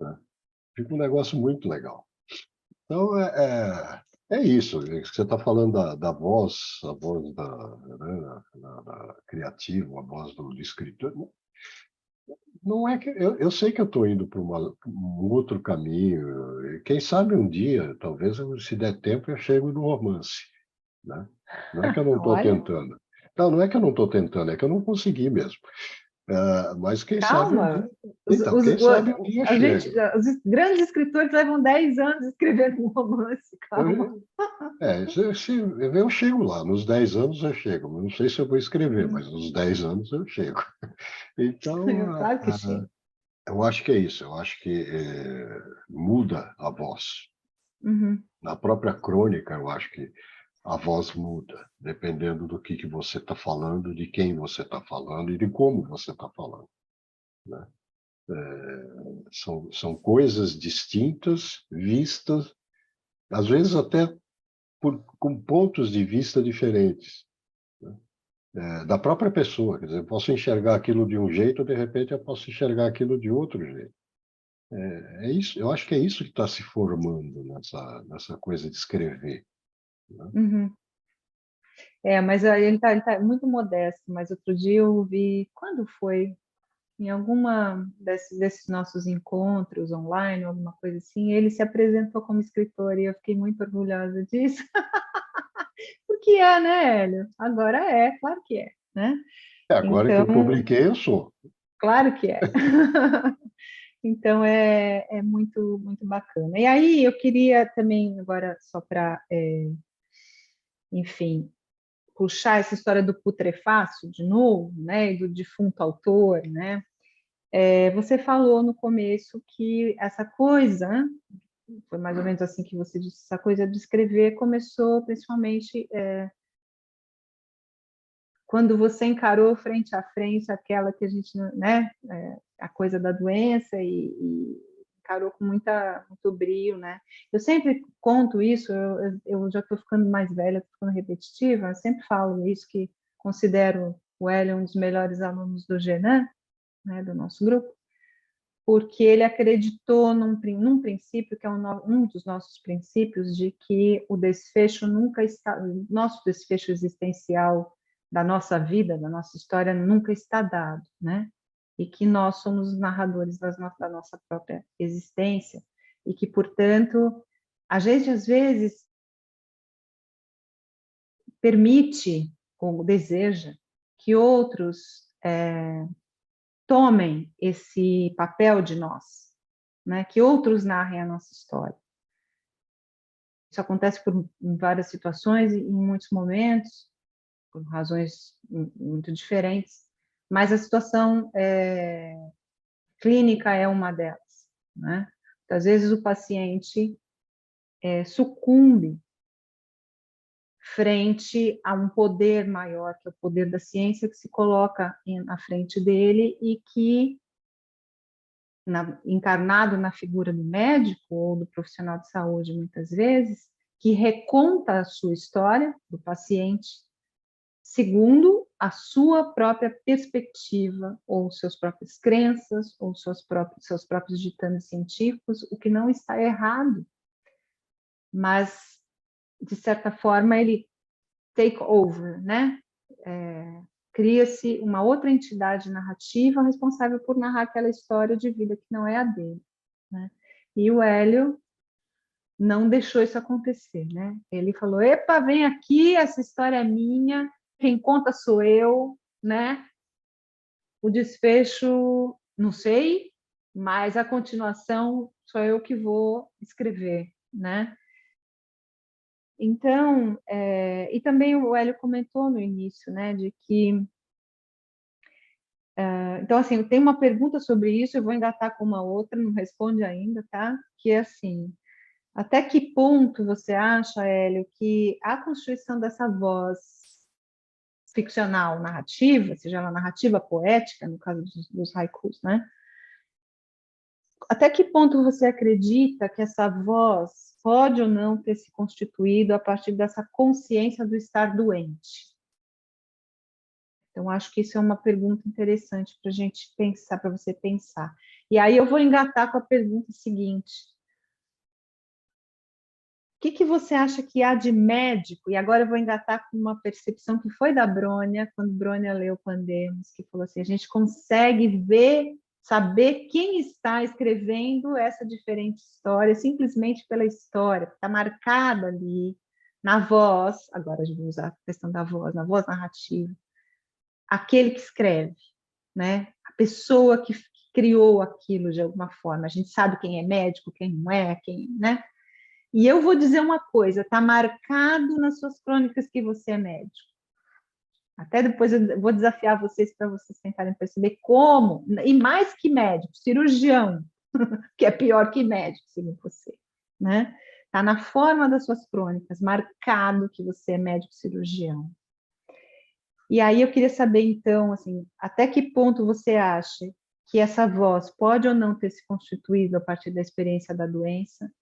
Né? Fica um negócio muito legal. Então, é isso. Você está falando da voz, a voz né, da criativa, a voz do escritor. Não é que eu sei que eu estou indo para um outro caminho. Quem sabe um dia, talvez, se der tempo, eu chego no romance. Né? Não é que eu não estou Olha, tentando. Não é que eu não estou tentando, é que eu não consegui mesmo. Mas quem sabe um dia. calma. Então, quem sabe um dia chega. Os grandes escritores levam 10 anos escrevendo um romance, calma. Eu chego lá, nos 10 anos eu chego. Não sei se eu vou escrever, mas nos 10 anos eu chego. Então, Claro que sim. eu acho que é isso. Eu acho que muda a voz. Uhum. Na própria crônica, eu acho que a voz muda, dependendo do que você está falando, de quem você está falando e de como você está falando. Né? São coisas distintas, vistas, às vezes até com pontos de vista diferentes. Né? Da própria pessoa, quer dizer, eu posso enxergar aquilo de um jeito, de repente eu posso enxergar aquilo de outro jeito. É isso, eu acho que é isso que está se formando nessa coisa de escrever. Né? Uhum. Mas aí ele tá muito modesto, mas outro dia eu vi, quando foi? Em alguma desses nossos encontros online, alguma coisa assim, ele se apresentou como escritor e eu fiquei muito orgulhosa disso. Porque é, né, Hélio? Agora é, claro que é, né? Agora que Então, eu publiquei, eu sou. claro que é. Então, é muito, muito bacana. E aí, eu queria também, agora, só para, enfim, puxar essa história do putrefácio de novo, né, e do defunto autor, né? Você falou no começo que essa coisa, foi mais ou menos assim que você disse, essa coisa de escrever começou principalmente quando você encarou frente a frente aquela que a gente, né, a coisa da doença e encarou com muito brio, né? Eu sempre conto isso, eu já estou ficando mais velha, estou ficando repetitiva, eu sempre falo isso, que considero o Hélio um dos melhores alunos do Genan, né, do nosso grupo, porque ele acreditou num princípio que é um dos nossos princípios, de que o desfecho nunca está, nosso desfecho existencial da nossa vida, da nossa história, nunca está dado, né? E que nós somos narradores da nossa própria existência, e que, portanto, a gente, às vezes, permite ou deseja que outros tomem esse papel de nós, né? Que outros narrem a nossa história. Isso acontece em várias situações e em muitos momentos, por razões muito diferentes, mas a situação clínica é uma delas, né? Às vezes o paciente sucumbe frente a um poder maior, que é o poder da ciência, que se coloca na frente dele e que, encarnado na figura do médico ou do profissional de saúde, muitas vezes, que reconta a sua história do paciente segundo a sua própria perspectiva, ou suas próprias crenças, ou seus próprios ditames científicos, o que não está errado, mas, de certa forma, ele take over, né? Cria-se uma outra entidade narrativa responsável por narrar aquela história de vida que não é a dele, né? E o Hélio não deixou isso acontecer, né? Ele falou: epa, vem aqui, essa história é minha, quem conta sou eu, né? O desfecho, não sei, mas a continuação sou eu que vou escrever, né? Então, e também o Hélio comentou no início, né, de que... então, assim, tem uma pergunta sobre isso, eu vou engatar com uma outra, não responde ainda, tá? Que é assim: até que ponto você acha, Hélio, que a constituição dessa voz ficcional narrativa, seja ela narrativa poética, no caso dos haikus, né? Até que ponto você acredita que essa voz pode ou não ter se constituído a partir dessa consciência do estar doente? Então, acho que isso é uma pergunta interessante para a gente pensar, para você pensar. E aí eu vou engatar com a pergunta seguinte: o que você acha que há de médico? E agora eu vou engatar com uma percepção que foi da Brônia, quando Brônia leu Pandemos, que falou assim: a gente consegue ver, saber quem está escrevendo essa diferente história, simplesmente pela história, que está marcada ali, na voz, agora eu vou usar a questão da voz, na voz narrativa, aquele que escreve, né? A pessoa que criou aquilo de alguma forma. A gente sabe quem é médico, quem não é, quem, né? E eu vou dizer uma coisa: está marcado nas suas crônicas que você é médico. Até depois eu vou desafiar vocês para vocês tentarem perceber como, e mais que médico, cirurgião, que é pior que médico, segundo você, né? Está na forma das suas crônicas, marcado que você é médico cirurgião. E aí eu queria saber, então, assim, até que ponto você acha que essa voz pode ou não ter se constituído a partir da experiência da doença?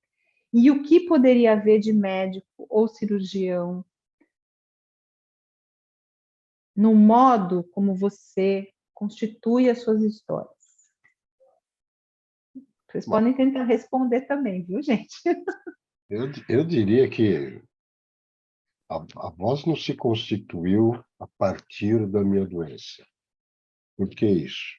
E o que poderia haver de médico ou cirurgião no modo como você constitui as suas histórias? Vocês podem tentar responder também, viu, gente? Eu diria que a voz não se constituiu a partir da minha doença. Por que isso?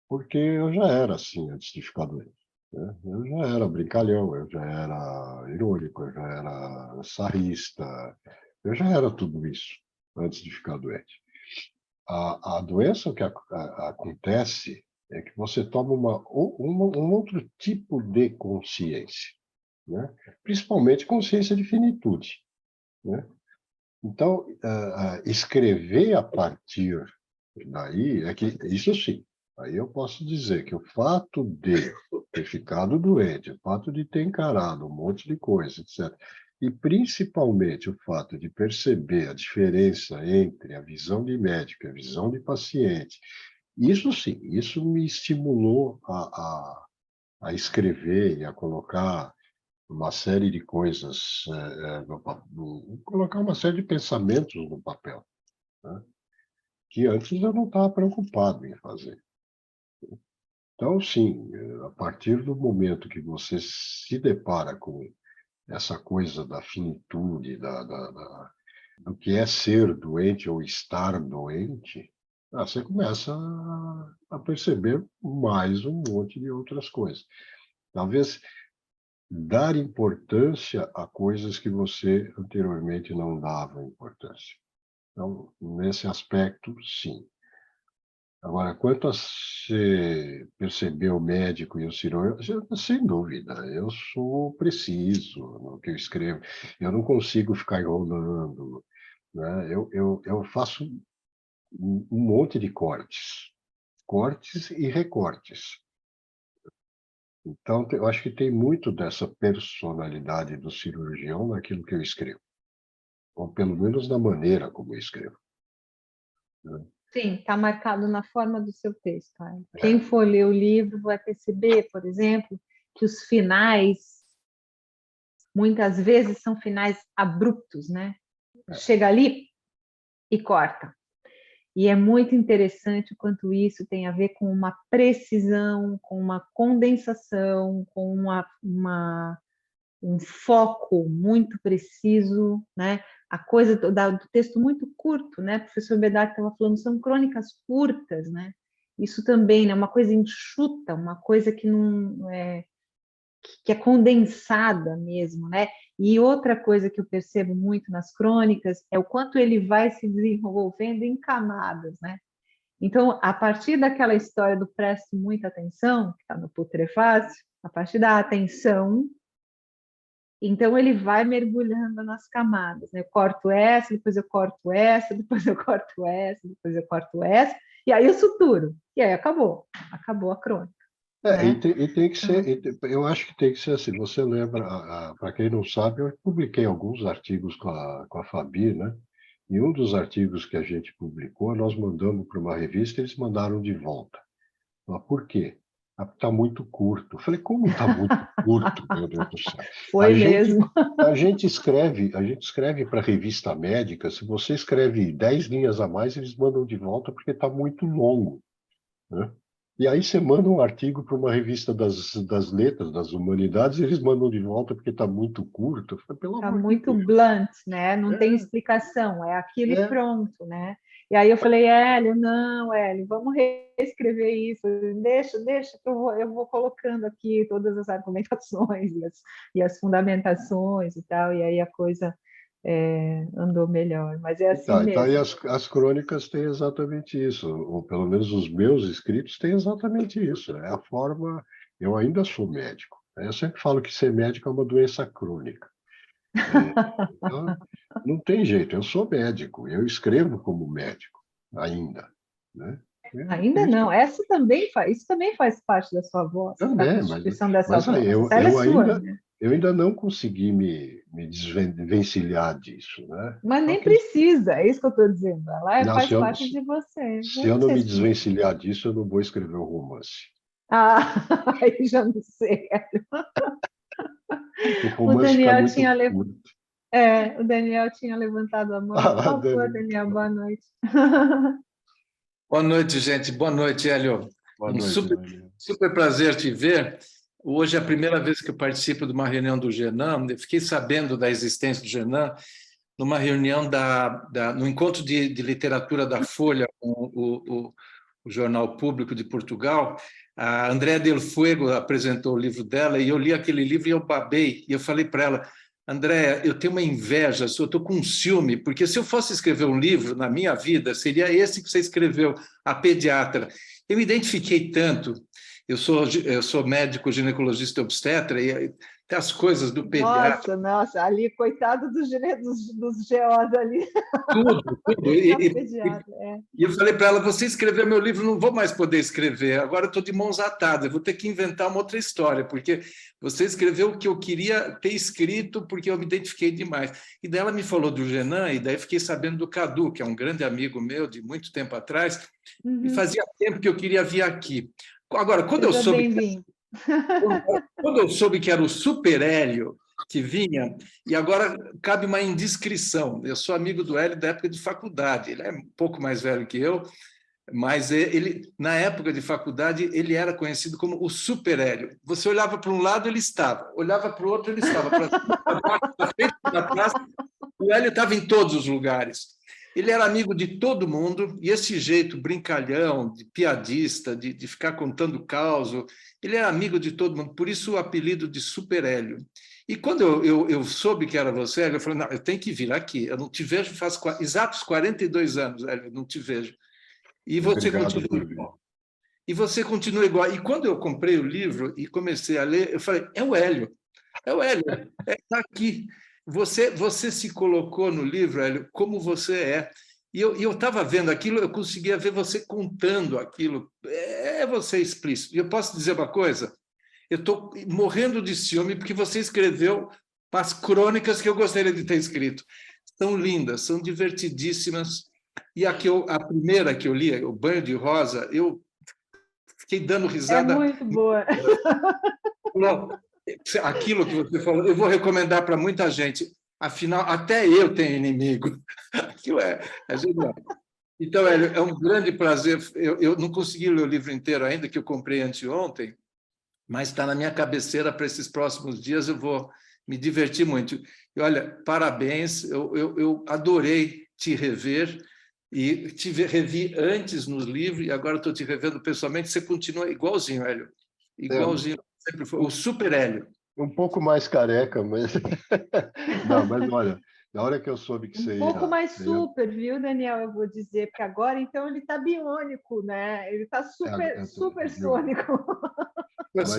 Porque eu já era assim antes de ficar doente, né? Eu já era brincalhão, eu já era irônico, eu já era sarrista, eu já era tudo isso antes de ficar doente. A doença que acontece é que você toma um outro tipo de consciência, né? Principalmente consciência de finitude, né? Então, escrever a partir daí é que, isso sim, aí eu posso dizer que o fato de ter ficado doente, o fato de ter encarado um monte de coisa, etc., e principalmente o fato de perceber a diferença entre a visão de médico e a visão de paciente, isso sim, isso me estimulou a escrever e a colocar uma série de coisas, colocar uma série de pensamentos no papel, né? Que antes eu não estava preocupado em fazer. Então, sim, a partir do momento que você se depara com essa coisa da finitude, do que é ser doente ou estar doente, você começa a perceber mais um monte de outras coisas. Talvez dar importância a coisas que você anteriormente não dava importância. Então, nesse aspecto, sim. Agora, quanto a se perceber o médico e o cirurgião, sem dúvida, eu sou preciso no que eu escrevo. Eu não consigo ficar enrolando, né? Eu faço um monte de cortes e recortes. Então, eu acho que tem muito dessa personalidade do cirurgião naquilo que eu escrevo, ou pelo menos na maneira como eu escrevo, né? Sim, está marcado na forma do seu texto. Quem for ler o livro vai perceber, por exemplo, que os finais, muitas vezes, são finais abruptos, né? Chega ali e corta. E é muito interessante o quanto isso tem a ver com uma precisão, com uma condensação, com um foco muito preciso, né? A coisa do texto muito curto, né? O professor Bedard estava falando, são crônicas curtas, né? Isso também, né? Uma coisa enxuta, uma coisa que não é, que é condensada mesmo, né? E outra coisa que eu percebo muito nas crônicas é o quanto ele vai se desenvolvendo em camadas, né? Então, a partir daquela história do preste muita atenção, que está no Putrefácio, a partir da atenção, então ele vai mergulhando nas camadas, né? Eu corto essa, depois eu corto essa, depois eu corto essa, depois eu corto essa, e aí eu suturo. E aí acabou a crônica. Né? E tem que ser, eu acho que tem que ser assim. Você lembra, para quem não sabe, eu publiquei alguns artigos com a Fabi, né? E um dos artigos que a gente publicou, nós mandamos para uma revista, eles mandaram de volta. Mas por quê? Está muito curto. Eu falei, como está muito curto, meu Deus do céu? Foi mesmo. A gente escreve para revista médica, se você escreve 10 linhas a mais, eles mandam de volta porque está muito longo, né? E aí você manda um artigo para uma revista das letras, das humanidades, e eles mandam de volta porque está muito curto. Eu falei, pelo Está amor de muito Deus. blunt, né? Não tem explicação, é aquilo e pronto, né? E aí eu falei, Hélio, não, Hélio, vamos reescrever isso, deixa que eu vou colocando aqui todas as argumentações e as fundamentações e tal, e aí a coisa andou melhor, mas é assim Então, e mesmo. as crônicas têm exatamente isso, ou pelo menos os meus escritos têm exatamente isso. É a forma. Eu ainda sou médico, né? Eu sempre falo que ser médico é uma doença crônica. Então, não tem jeito, eu sou médico, eu escrevo como médico, ainda, né? Ainda não, isso também faz parte da sua voz, da Também, constituição dessa mas aí voz. Ela é sua, né? eu ainda não consegui me desvencilhar disso, né? Mas Só nem que precisa, é isso que eu estou dizendo. Ela não, faz parte de você. se Eu eu não não sei me se precisa. desvencilhar disso, eu não vou escrever um romance. Ah, aí já não sei. O O romance fica Daniel muito tinha, curto. o Daniel tinha levantado a mão. Por Ah, favor, Dani, Daniel, boa noite. Boa noite, gente. Boa noite, Hélio. boa Um noite, Dani. super prazer te ver. Hoje é a primeira vez que eu participo de uma reunião do Genan. Eu fiquei sabendo da existência do Genan numa reunião no encontro de literatura da Folha, com o Jornal Público de Portugal. A Andréa Del Fuego apresentou o livro dela e eu li aquele livro e eu babei. E eu falei para ela, Andréa, eu tenho uma inveja, eu estou com um ciúme, porque se eu fosse escrever um livro na minha vida, seria esse que você escreveu, A Pediatra. Eu me identifiquei tanto. Eu sou médico ginecologista e obstetra e tem as coisas do pediatra. Nossa, ali, coitado dos GOs ali, Tudo, tudo. na pediatra. E eu falei para ela, você escreveu meu livro, não vou mais poder escrever, agora estou de mãos atadas, eu vou ter que inventar uma outra história, porque você escreveu o que eu queria ter escrito, porque eu me identifiquei demais. E daí ela me falou do Genan, e daí fiquei sabendo do Cadu, que é um grande amigo meu de muito tempo atrás, e fazia tempo que eu queria vir aqui. Agora, quando eu soube que era o Super Hélio que vinha, e agora cabe uma indiscrição. Eu sou amigo do Hélio da época de faculdade, ele é um pouco mais velho que eu, mas ele, na época de faculdade, ele era conhecido como o Super Hélio. Você olhava para um lado, ele estava, olhava para o outro, ele estava, para frente, para trás, O Hélio estava em todos os lugares. Ele era amigo de todo mundo, e esse jeito brincalhão, de piadista, de ficar contando caos, ele era amigo de todo mundo, por isso o apelido de Super Hélio. E quando eu soube que era você, Hélio, eu falei, não, eu tenho que vir aqui, eu não te vejo faz exatos 42 anos, Hélio, eu não te vejo. E você Obrigado continua por vir. igual. E você continua igual. E quando eu comprei o livro e comecei a ler, eu falei, é o Hélio, está aqui. Você se colocou no livro, Hélio, como você é. E eu estava vendo aquilo, eu conseguia ver você contando aquilo. É você explícito. E eu posso dizer uma coisa? Eu estou morrendo de ciúme porque você escreveu as crônicas que eu gostaria de ter escrito. São lindas, são divertidíssimas. E a primeira que eu li, O Banho de Rosa, eu fiquei dando É risada. muito boa. Não, aquilo que você falou, eu vou recomendar para muita gente. Afinal, até eu tenho inimigo. Aquilo é genial. Então, Hélio, é um grande prazer. Eu não consegui ler o livro inteiro ainda, que eu comprei anteontem, mas está na minha cabeceira para esses próximos dias, eu vou me divertir muito. E, olha, parabéns, eu adorei te rever, e revi antes nos livros, e agora estou te revendo pessoalmente, você continua igualzinho, Hélio. Igualzinho, sempre foi. O Super Hélio. Um pouco mais careca, mas... Não, mas olha, na hora que eu soube que você Um pouco mais você ia... super, viu, Daniel? Eu vou dizer, porque agora, então, ele está biônico, né? Ele está super sônico. Mas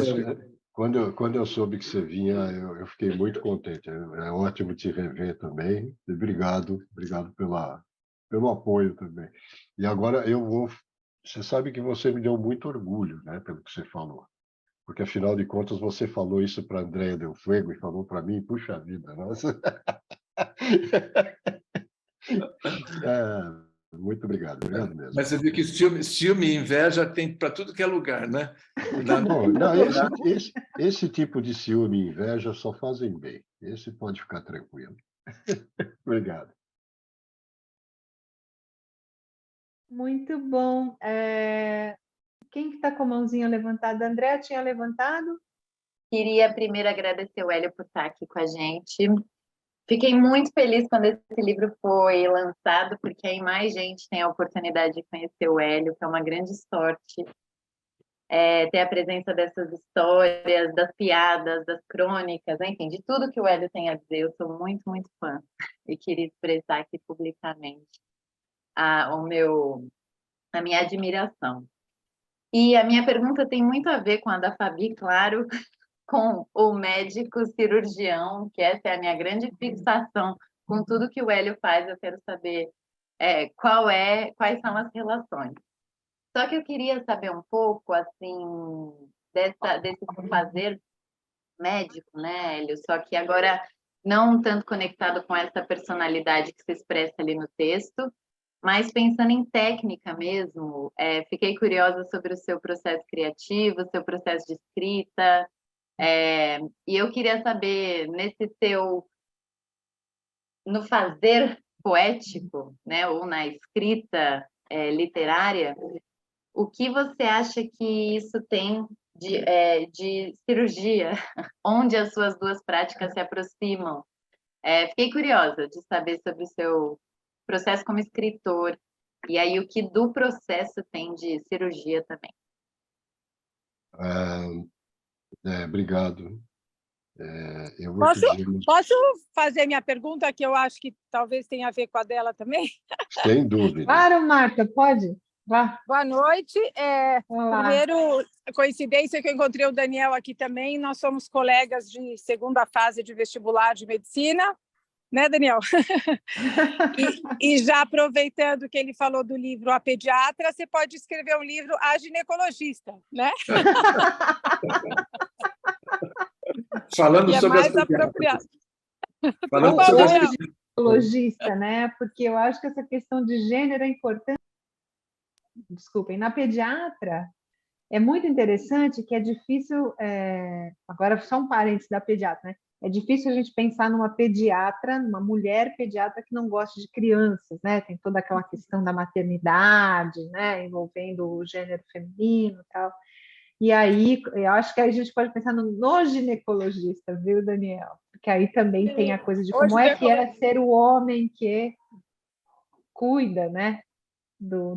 quando eu soube que você vinha, eu fiquei muito contente. É ótimo te rever também. E obrigado pelo apoio também. E agora eu vou... Você sabe que você me deu muito orgulho, né, pelo que você falou. Porque, afinal de contas, você falou isso para a Andréia Del Fuego e falou para mim, puxa vida, nossa. Muito obrigado mesmo. Mas você viu que ciúme e inveja tem para tudo que é lugar, né? Tá bom. Não, esse tipo de ciúme e inveja só fazem bem. Esse pode ficar tranquilo. Obrigado. Muito bom. Quem que está com a mãozinha levantada? A Andréa tinha levantado? Queria primeiro agradecer o Hélio por estar aqui com a gente. Fiquei muito feliz quando esse livro foi lançado, porque aí mais gente tem a oportunidade de conhecer o Hélio, que é uma grande sorte. Ter a presença dessas histórias, das piadas, das crônicas, enfim, de tudo que o Hélio tem a dizer. Eu sou muito, muito fã e queria expressar aqui publicamente a minha admiração. E a minha pergunta tem muito a ver com a da Fabi, claro, com o médico cirurgião, que essa é a minha grande fixação com tudo que o Hélio faz. Eu quero saber quais são as relações. Só que eu queria saber um pouco, assim, desse fazer médico, né, Hélio? Só que agora não tanto conectado com essa personalidade que se expressa ali no texto, mas pensando em técnica mesmo. Fiquei curiosa sobre o seu processo criativo, o seu processo de escrita, e eu queria saber, no fazer poético, né, ou na escrita literária, o que você acha que isso tem de cirurgia, onde as suas duas práticas se aproximam? Fiquei curiosa de saber sobre o seu processo como escritor, e aí o que do processo tem de cirurgia também. Obrigado. Eu vou te dizer... Posso fazer minha pergunta, que eu acho que talvez tenha a ver com a dela também? Sem dúvida. Claro, Marta, pode? Vá. Boa noite. Olá. Primeiro, coincidência que eu encontrei o Daniel aqui também. Nós somos colegas de segunda fase de vestibular de medicina, né, Daniel? e já aproveitando que ele falou do livro A Pediatra, você pode escrever um livro A Ginecologista, né? Falando sobre mais apropriado. Falando sobre Ou ginecologista, né? Porque eu acho que essa questão de gênero é importante. Desculpem, na pediatra é muito interessante que é difícil, agora só um parênteses da pediatra, né? É difícil a gente pensar numa pediatra, numa mulher pediatra que não gosta de crianças, né? Tem toda aquela questão da maternidade, né? Envolvendo o gênero feminino e tal. E aí, eu acho que a gente pode pensar no ginecologista, viu, Daniel? Porque aí também tem a coisa de como é que é ser o homem que cuida, né,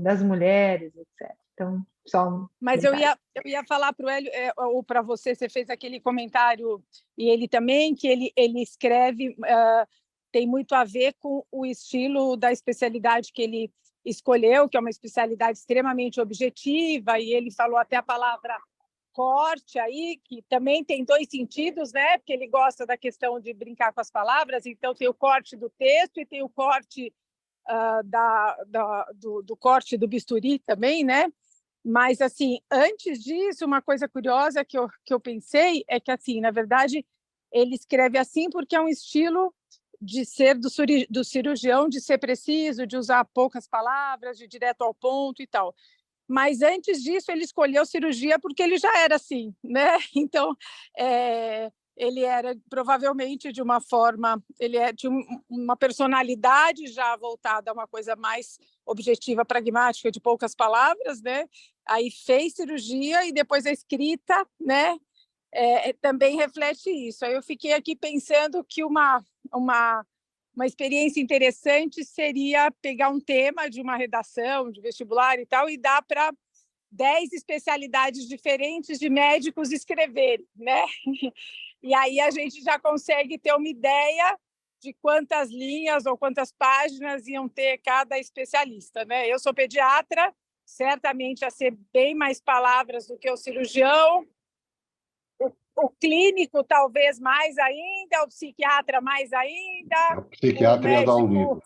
das mulheres, etc. Então, só um Mas eu ia falar para o Hélio, ou para você, você fez aquele comentário, e ele também, que ele escreve, tem muito a ver com o estilo da especialidade que ele escolheu, que é uma especialidade extremamente objetiva, e ele falou até a palavra corte aí, que também tem dois sentidos, né? Porque ele gosta da questão de brincar com as palavras, então tem o corte do texto e tem o corte do corte do bisturi também, né? Mas, assim, antes disso, uma coisa curiosa que eu pensei é que, assim, na verdade, ele escreve assim porque é um estilo de ser do cirurgião, de ser preciso, de usar poucas palavras, de ir direto ao ponto e tal. Mas, antes disso, ele escolheu cirurgia porque ele já era assim, né? Então, ele era provavelmente de uma forma, tinha uma personalidade já voltada a uma coisa mais objetiva, pragmática, de poucas palavras, né? Aí fez cirurgia e depois a escrita, né? Também reflete isso. Aí eu fiquei aqui pensando que uma experiência interessante seria pegar um tema de uma redação, de vestibular e tal, e dar para 10 especialidades diferentes de médicos escreverem, né? E aí a gente já consegue ter uma ideia de quantas linhas ou quantas páginas iam ter cada especialista, né? Eu sou pediatra, certamente ia ser bem mais palavras do que o cirurgião, o clínico talvez mais ainda, o psiquiatra mais ainda, O psiquiatra ia dar um livro.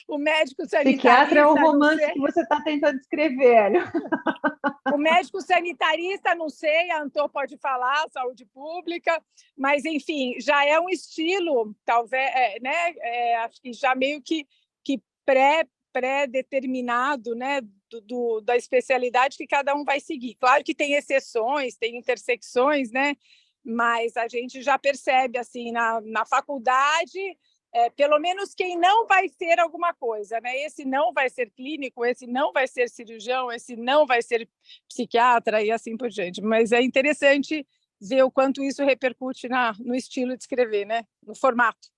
O médico sanitarista, psiquiatra é o romance que você está tentando escrever, Hélio. O médico sanitarista, não sei, a Antô pode falar, saúde pública, mas, enfim, já é um estilo, talvez, né? Acho que já meio que pré-determinado, né? Da especialidade que cada um vai seguir. Claro que tem exceções, tem intersecções, né? Mas a gente já percebe, assim, na faculdade, pelo menos quem não vai ser alguma coisa, né? Esse não vai ser clínico, esse não vai ser cirurgião, esse não vai ser psiquiatra e assim por diante. Mas é interessante ver o quanto isso repercute no estilo de escrever, né? No formato.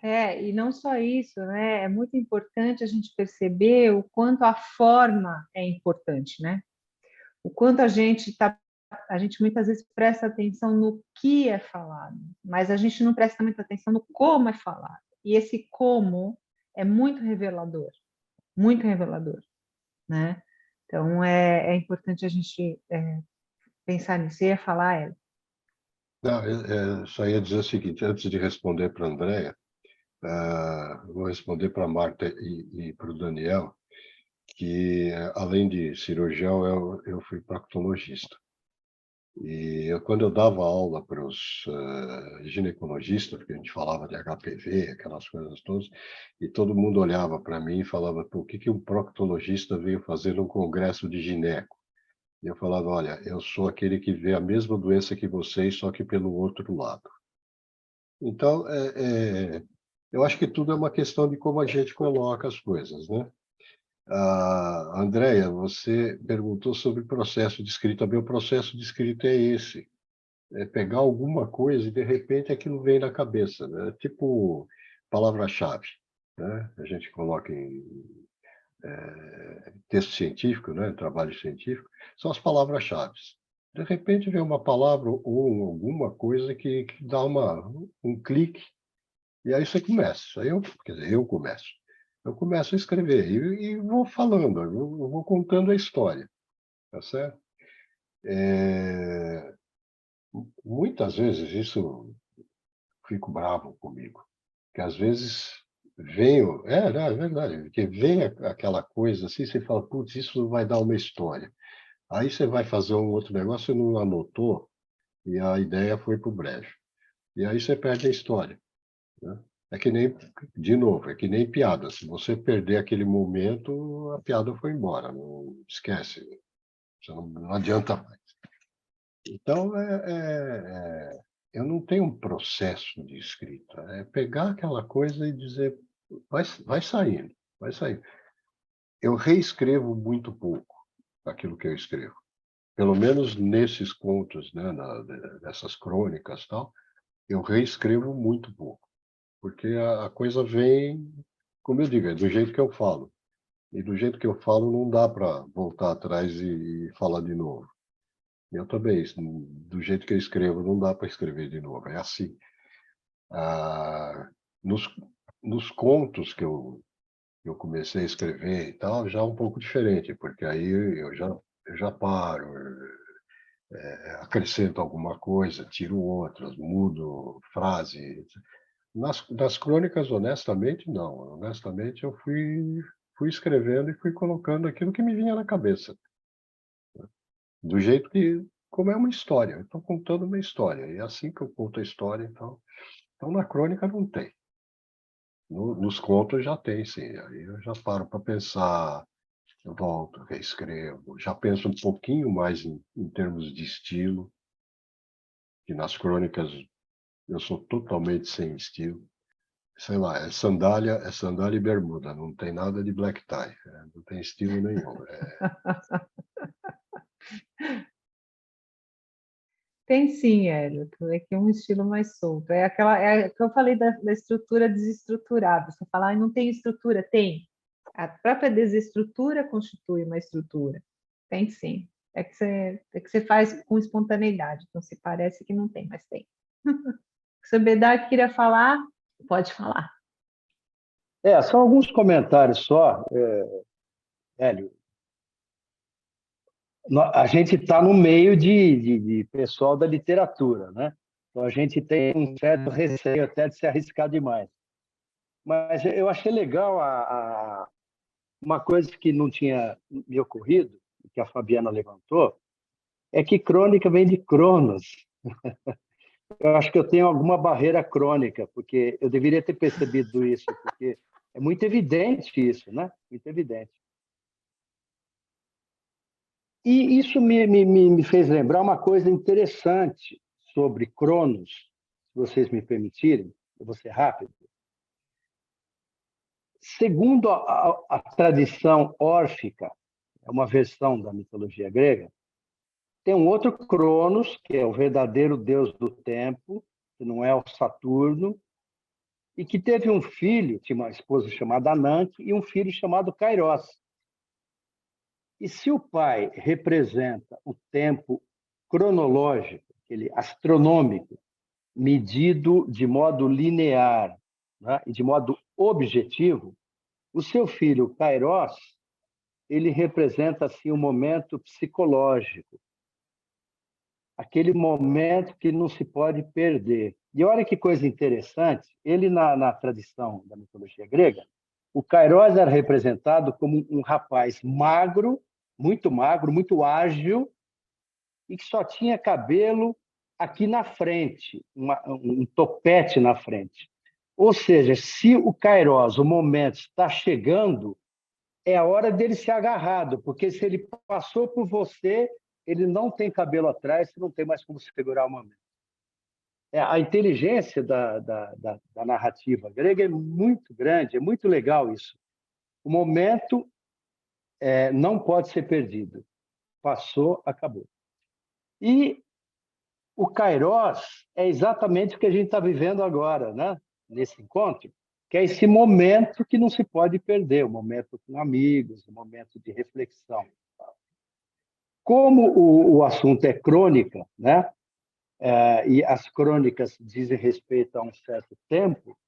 E não só isso, né? É muito importante a gente perceber o quanto a forma é importante, né? O quanto a gente muitas vezes presta atenção no que é falado, mas a gente não presta muita atenção no como é falado. E esse como é muito revelador, né? Então é importante a gente pensar nisso. Você ia falar, Hélio? Não, eu só ia dizer o seguinte, antes de responder para a Andréia, vou responder para a Marta e para o Daniel, que, além de cirurgião, eu fui proctologista. E quando eu dava aula para os ginecologistas, porque a gente falava de HPV, aquelas coisas todas, e todo mundo olhava para mim e falava, o que um proctologista veio fazer num congresso de gineco? E eu falava, olha, eu sou aquele que vê a mesma doença que vocês, só que pelo outro lado. Então, eu acho que tudo é uma questão de como a gente coloca as coisas, né? Andréia, você perguntou sobre o processo de escrita. Meu processo de escrita é esse. É pegar alguma coisa e, de repente, aquilo vem na cabeça, né? Tipo palavra-chave, né? A gente coloca em texto científico, né? Trabalho científico, são as palavras-chave. De repente, vem uma palavra ou alguma coisa que dá um clique, e aí você começa. Quer dizer, eu começo. Eu começo a escrever e vou falando, eu vou contando a história, tá certo? Muitas vezes isso fico bravo comigo, que às vezes venho, não, é verdade, porque vem aquela coisa assim, você fala, putz, isso vai dar uma história. Aí você vai fazer um outro negócio, você não anotou, e a ideia foi para o brejo. E aí você perde a história, né? É que nem, de novo, é que nem piada. Se você perder aquele momento, a piada foi embora. Não esquece. Você não adianta mais. Então, eu não tenho um processo de escrita. É pegar aquela coisa e dizer, vai saindo, vai saindo. Eu reescrevo muito pouco. aquilo que eu escrevo. Pelo menos nesses contos, né, nessas crônicas e tal, eu reescrevo muito pouco, porque a coisa vem, como eu digo, é do jeito que eu falo. E do jeito que eu falo, não dá para voltar atrás e falar de novo. Eu também, do jeito que eu escrevo, não dá para escrever de novo. É assim. Ah, nos, nos contos que eu comecei a escrever e tal, já é um pouco diferente, porque aí eu já paro, acrescento alguma coisa, tiro outras, mudo frase. Nas crônicas, honestamente, não. Honestamente, eu fui escrevendo e fui colocando aquilo que me vinha na cabeça. Do jeito que, como é uma história. Eu estou contando uma história. E é assim que eu conto a história, então. Então, na crônica não tem. Nos contos já tem, sim. Aí eu já paro para pensar, eu volto, reescrevo. Já penso um pouquinho mais em termos de estilo, que nas crônicas eu sou totalmente sem estilo. Sei lá, é sandália e bermuda, não tem nada de black tie, não tem estilo nenhum. Tem sim, Hélio, é que é um estilo mais solto. É o que eu falei da estrutura desestruturada. Você fala, não tem estrutura? Tem. A própria desestrutura constitui uma estrutura. Tem sim. É que você faz com espontaneidade. Então, se parece que não tem, mas tem. Se o Bedar queria falar, pode falar. São alguns comentários só, Hélio. A gente está no meio de pessoal da literatura, né? Então a gente tem um certo receio até de se arriscar demais. Mas eu achei legal uma coisa que não tinha me ocorrido, que a Fabiana levantou, é que crônica vem de Cronos. Eu acho que eu tenho alguma barreira crônica, porque eu deveria ter percebido isso, porque é muito evidente isso, né? Muito evidente. E isso me fez lembrar uma coisa interessante sobre Cronos, se vocês me permitirem, eu vou ser rápido. Segundo a tradição órfica, é uma versão da mitologia grega, tem um outro Cronos, que é o verdadeiro deus do tempo, que não é o Saturno, e que teve um filho, tinha uma esposa chamada Ananke, e um filho chamado Kairos. E se o pai representa o tempo cronológico, aquele astronômico, medido de modo linear, né, e de modo objetivo, o seu filho Kairos, ele representa assim um momento psicológico, aquele momento que não se pode perder. E olha que coisa interessante, ele na tradição da mitologia grega, o Kairos era representado como um rapaz magro, muito ágil, e que só tinha cabelo aqui na frente, um topete na frente. Ou seja, se o Kairos, o momento está chegando, é a hora dele ser agarrado, porque se ele passou por você, ele não tem cabelo atrás, você não tem mais como segurar o momento. A inteligência da narrativa grega é muito grande, é muito legal isso. O momento não pode ser perdido. Passou, acabou. E o Kairos é exatamente o que a gente está vivendo agora, né? Nesse encontro, que é esse momento que não se pode perder, o momento com amigos, o momento de reflexão. Como o assunto é crônica, né? E as crônicas dizem respeito a um certo tempo,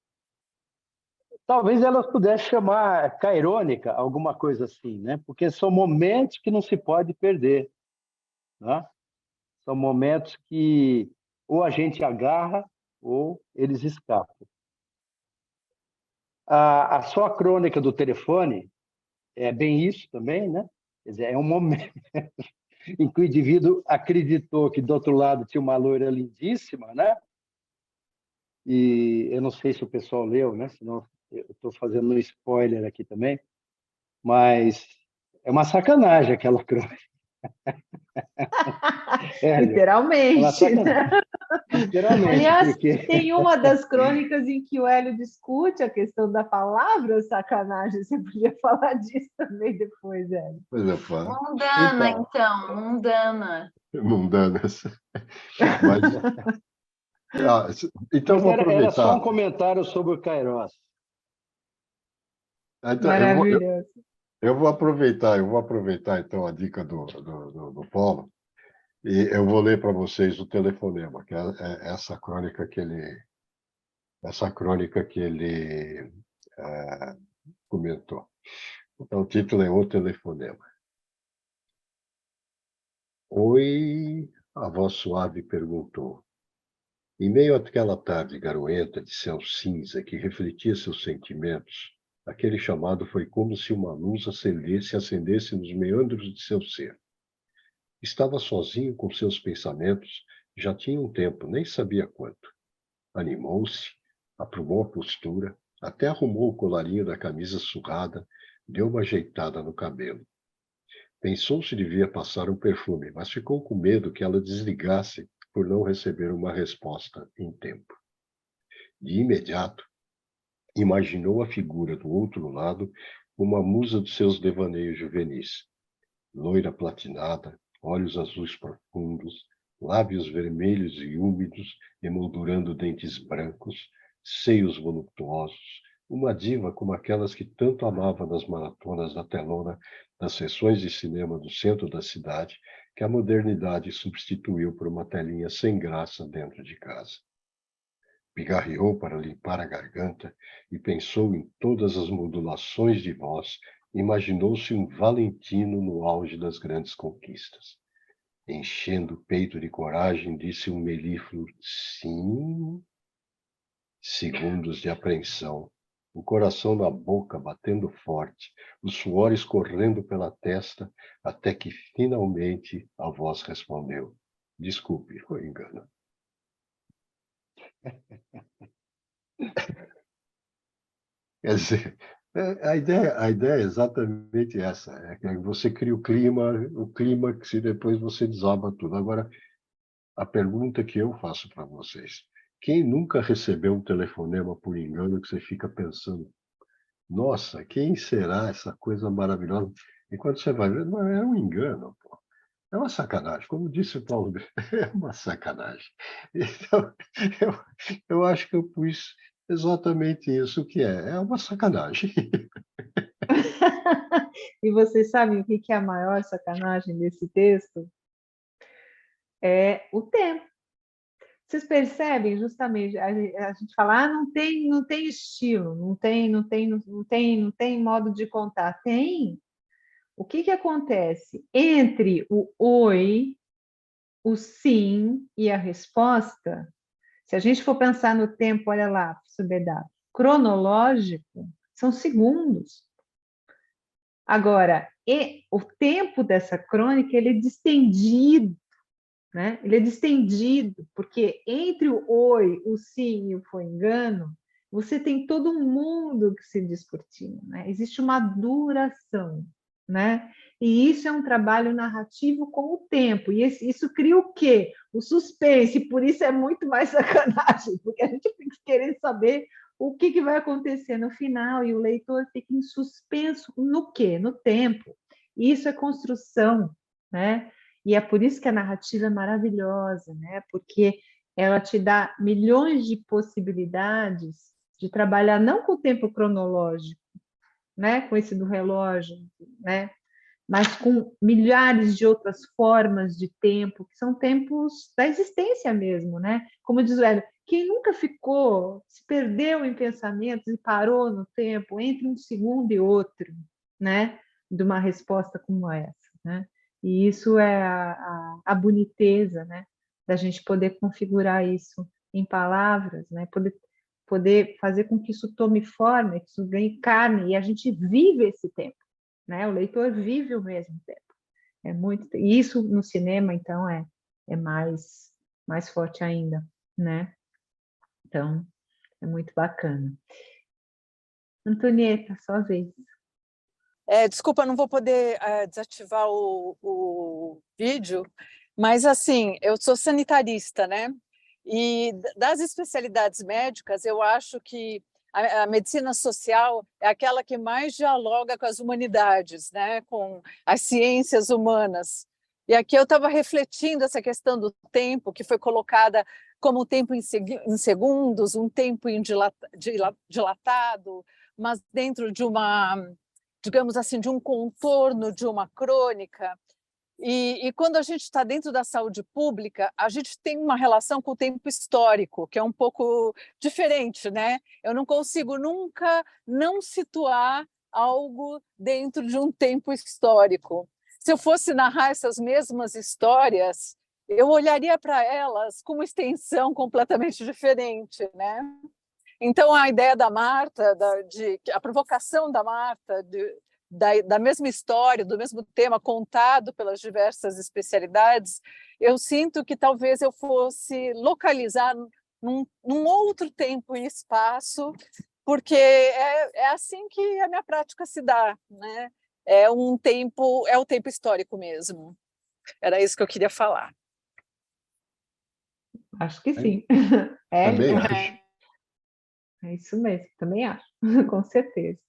talvez elas pudessem chamar cairônica, alguma coisa assim, né? Porque são momentos que não se pode perder, né? São momentos que ou a gente agarra ou eles escapam. A só crônica do telefone é bem isso também, né? Quer dizer, é um momento em que o indivíduo acreditou que do outro lado tinha uma loira lindíssima, né? E eu não sei se o pessoal leu, né? Senão eu estou fazendo um spoiler aqui também, mas é uma sacanagem aquela crônica. Literalmente. É uma sacanagem. Literalmente, Aliás, porque tem uma das crônicas em que o Hélio discute a questão da palavra sacanagem. Você podia falar disso também depois, Hélio. Pois é, fala. Mundana, Então, então, mundana. mundanas. Mas, então, mas vou era só aproveitar. um comentário sobre o Kairos. Então, Maravilhoso. eu vou aproveitar então a dica do Paulo, e eu vou ler para vocês o telefonema, que é essa crônica que ele comentou. Então, o título é O Telefonema. Oi, a voz suave perguntou. Em meio àquela tarde garoenta de céu cinza que refletia seus sentimentos, aquele chamado foi como se uma luz se acendesse nos meandros de seu ser. Estava sozinho com seus pensamentos, já tinha um tempo, nem sabia quanto. Animou-se, aprumou a postura, até arrumou o colarinho da camisa surrada, deu uma ajeitada no cabelo. Pensou se devia passar um perfume, mas ficou com medo que ela desligasse por não receber uma resposta em tempo. De imediato, imaginou a figura do outro lado como a musa dos seus devaneios juvenis. Loira platinada, olhos azuis profundos, lábios vermelhos e úmidos, emoldurando dentes brancos, seios voluptuosos, uma diva como aquelas que tanto amava nas maratonas da telona das sessões de cinema do centro da cidade, que a modernidade substituiu por uma telinha sem graça dentro de casa. Pigarreou para limpar a garganta e pensou em todas as modulações de voz. Imaginou-se um Valentino no auge das grandes conquistas. Enchendo o peito de coragem, disse um melífluo sim. Segundos de apreensão, o coração na boca batendo forte, o suor escorrendo pela testa, até que finalmente a voz respondeu: desculpe, foi engano. Quer dizer, a ideia é exatamente essa, é que você cria o clima que se depois você desaba tudo. Agora, a pergunta que eu faço para vocês, quem nunca recebeu um telefonema por engano que você fica pensando, nossa, quem será essa coisa maravilhosa? E quando você vai ver, não, é um engano, pô. É uma sacanagem, como disse o Paulo, é uma sacanagem. Então, eu acho que eu pus exatamente isso que é uma sacanagem. E vocês sabem o que é a maior sacanagem desse texto? É o tempo. Vocês percebem justamente, a gente fala, não tem estilo, não tem modo de contar. Tem. O que acontece? Entre o oi, o sim e a resposta, se a gente for pensar no tempo, olha lá, professor Bedard, cronológico, são segundos. Agora, o tempo dessa crônica, ele é distendido, né? Ele é distendido, porque entre o oi, o sim e o foi engano, você tem todo um mundo que se descortina, né? Existe uma duração, né? E isso é um trabalho narrativo com o tempo. E isso cria o quê? O suspense, por isso é muito mais sacanagem, porque a gente fica querendo saber o que vai acontecer no final, e o leitor fica em suspenso no quê? No tempo. E isso é construção, né? E é por isso que a narrativa é maravilhosa, né? Porque ela te dá milhões de possibilidades de trabalhar não com o tempo cronológico, né? Com esse do relógio, né? Mas com milhares de outras formas de tempo, que são tempos da existência mesmo, né? Como diz o Hélio, quem nunca ficou, se perdeu em pensamentos e parou no tempo entre um segundo e outro, né? De uma resposta como essa, né? E isso é a boniteza, né? Da gente poder configurar isso em palavras, né? Poder fazer com que isso tome forma, que isso ganhe carne, e a gente vive esse tempo, né? O leitor vive o mesmo tempo. É muito, e isso no cinema, então, é mais forte ainda, né? Então, é muito bacana. Antonieta, sua vez. Desculpa, não vou poder desativar o vídeo, mas assim, eu sou sanitarista, né? E das especialidades médicas, eu acho que a medicina social é aquela que mais dialoga com as humanidades, né? Com as ciências humanas. E aqui eu estava refletindo essa questão do tempo, que foi colocada como um tempo em segundos, um tempo dilatado, mas dentro de uma, digamos assim, de um contorno, de uma crônica. E quando a gente está dentro da saúde pública, a gente tem uma relação com o tempo histórico, que é um pouco diferente, né? Eu não consigo nunca não situar algo dentro de um tempo histórico. Se eu fosse narrar essas mesmas histórias, eu olharia para elas com uma extensão completamente diferente, né? Então, a ideia da Marta, a provocação da Marta, da mesma história, do mesmo tema contado pelas diversas especialidades, eu sinto que talvez eu fosse localizar num outro tempo e espaço, porque é assim que a minha prática se dá, né? É o tempo histórico mesmo. Era isso que eu queria falar. Acho que sim. Também acho. É isso mesmo, também acho, com certeza.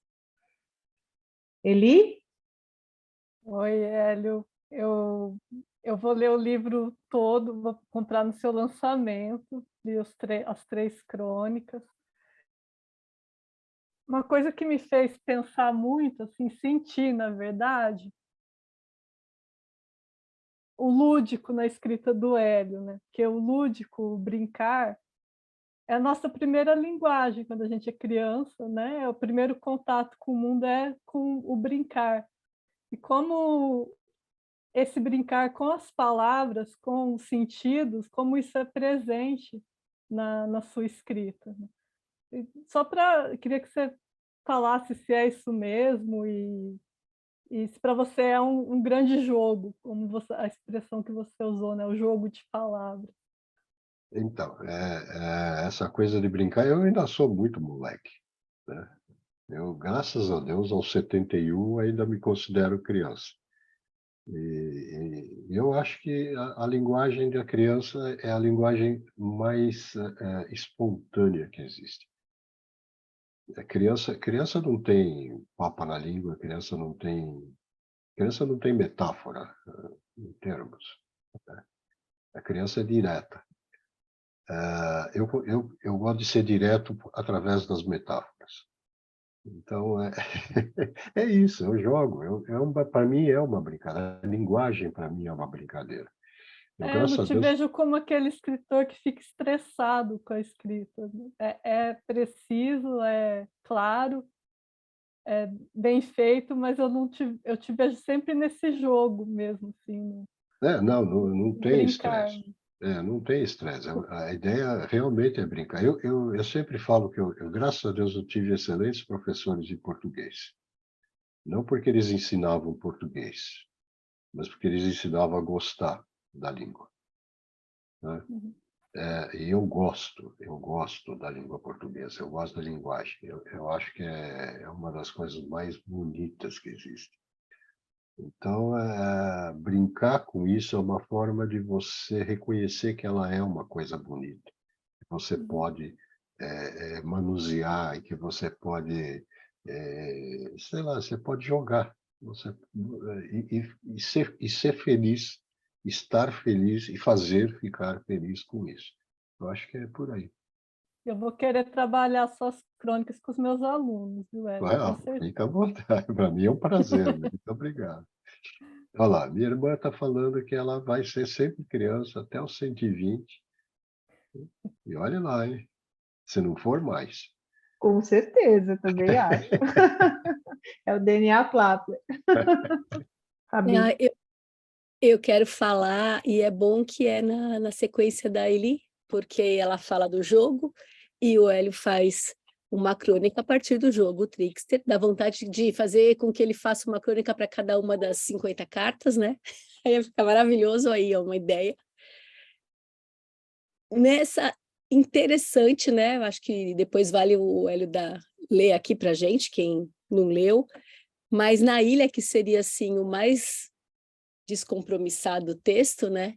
Eli? Oi, Hélio. Eu vou ler o livro todo, vou comprar no seu lançamento, li as 3 crônicas. Uma coisa que me fez pensar muito, assim, sentir, na verdade, o lúdico na escrita do Hélio, né? Porque o lúdico, o brincar, é a nossa primeira linguagem quando a gente é criança, né? O primeiro contato com o mundo é com o brincar. E como esse brincar com as palavras, com os sentidos, como isso é presente na sua escrita, né? Queria que você falasse se é isso mesmo e se para você é um grande jogo, como a expressão que você usou, né? O jogo de palavras. Então, essa coisa de brincar, eu ainda sou muito moleque, né? Eu, graças a Deus, aos 71, ainda me considero criança. E eu acho que a linguagem da criança é a linguagem mais espontânea que existe. A criança não tem papa na língua, criança não tem metáfora em termos, né? A criança é direta. Eu gosto de ser direto através das metáforas. Então, é isso, eu jogo. Para mim é uma brincadeira. A linguagem, para mim, é uma brincadeira. Eu Graças não a te Deus... vejo como aquele escritor que fica estressado com a escrita. É preciso, é claro, é bem feito, mas eu te vejo sempre nesse jogo mesmo, assim, não tem brincar. estresse. Não tem estresse. A ideia realmente é brincar. Eu sempre falo que graças a Deus, eu tive excelentes professores de português. Não porque eles ensinavam português, mas porque eles ensinavam a gostar da língua, né? Uhum. E eu gosto da língua portuguesa, eu gosto da linguagem. Eu acho que é uma das coisas mais bonitas que existe. Então, brincar com isso é uma forma de você reconhecer que ela é uma coisa bonita, que você pode manusear e que você pode, sei lá, você pode jogar, e ser feliz, estar feliz e fazer ficar feliz com isso. Eu acho que é por aí. Eu vou querer trabalhar suas crônicas com os meus alunos, viu, Hélio? Com certeza. Fica à vontade, para mim é um prazer, muito obrigado. Olha lá, minha irmã está falando que ela vai ser sempre criança até os 120. E olha lá, hein? Se não for mais. Com certeza, também acho. É o DNA Plattler. Fabi. Eu quero falar, e é bom que é na sequência da Eli, porque ela fala do jogo e o Hélio faz uma crônica a partir do jogo, o Trickster. Dá vontade de fazer com que ele faça uma crônica para cada uma das 50 cartas, né? Aí fica maravilhoso, aí é uma ideia. Nessa interessante, né? Eu acho que depois vale o Hélio ler aqui para gente, quem não leu, mas na ilha, que seria assim o mais descompromissado texto, né?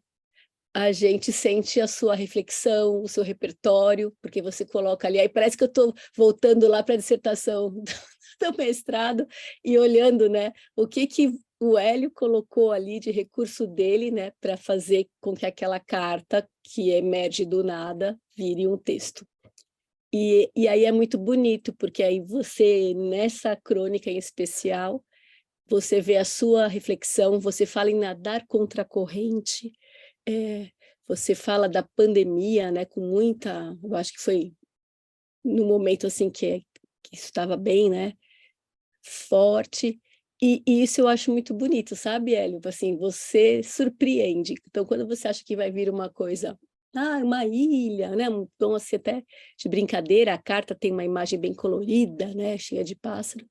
a gente sente a sua reflexão, o seu repertório, porque você coloca ali. Aí parece que eu estou voltando lá para a dissertação do mestrado e olhando, né, o que o Hélio colocou ali de recurso dele, né, para fazer com que aquela carta que emerge do nada vire um texto. E aí é muito bonito, porque aí você, nessa crônica em especial, você vê a sua reflexão, você fala em nadar contra a corrente, você fala da pandemia, né, com muita, eu acho que foi no momento assim que isso estava bem, né, forte, e isso eu acho muito bonito, sabe, Hélio? Assim, você surpreende. Então, quando você acha que vai vir uma coisa, uma ilha, né, um tom assim até de brincadeira, a carta tem uma imagem bem colorida, né, cheia de pássaro,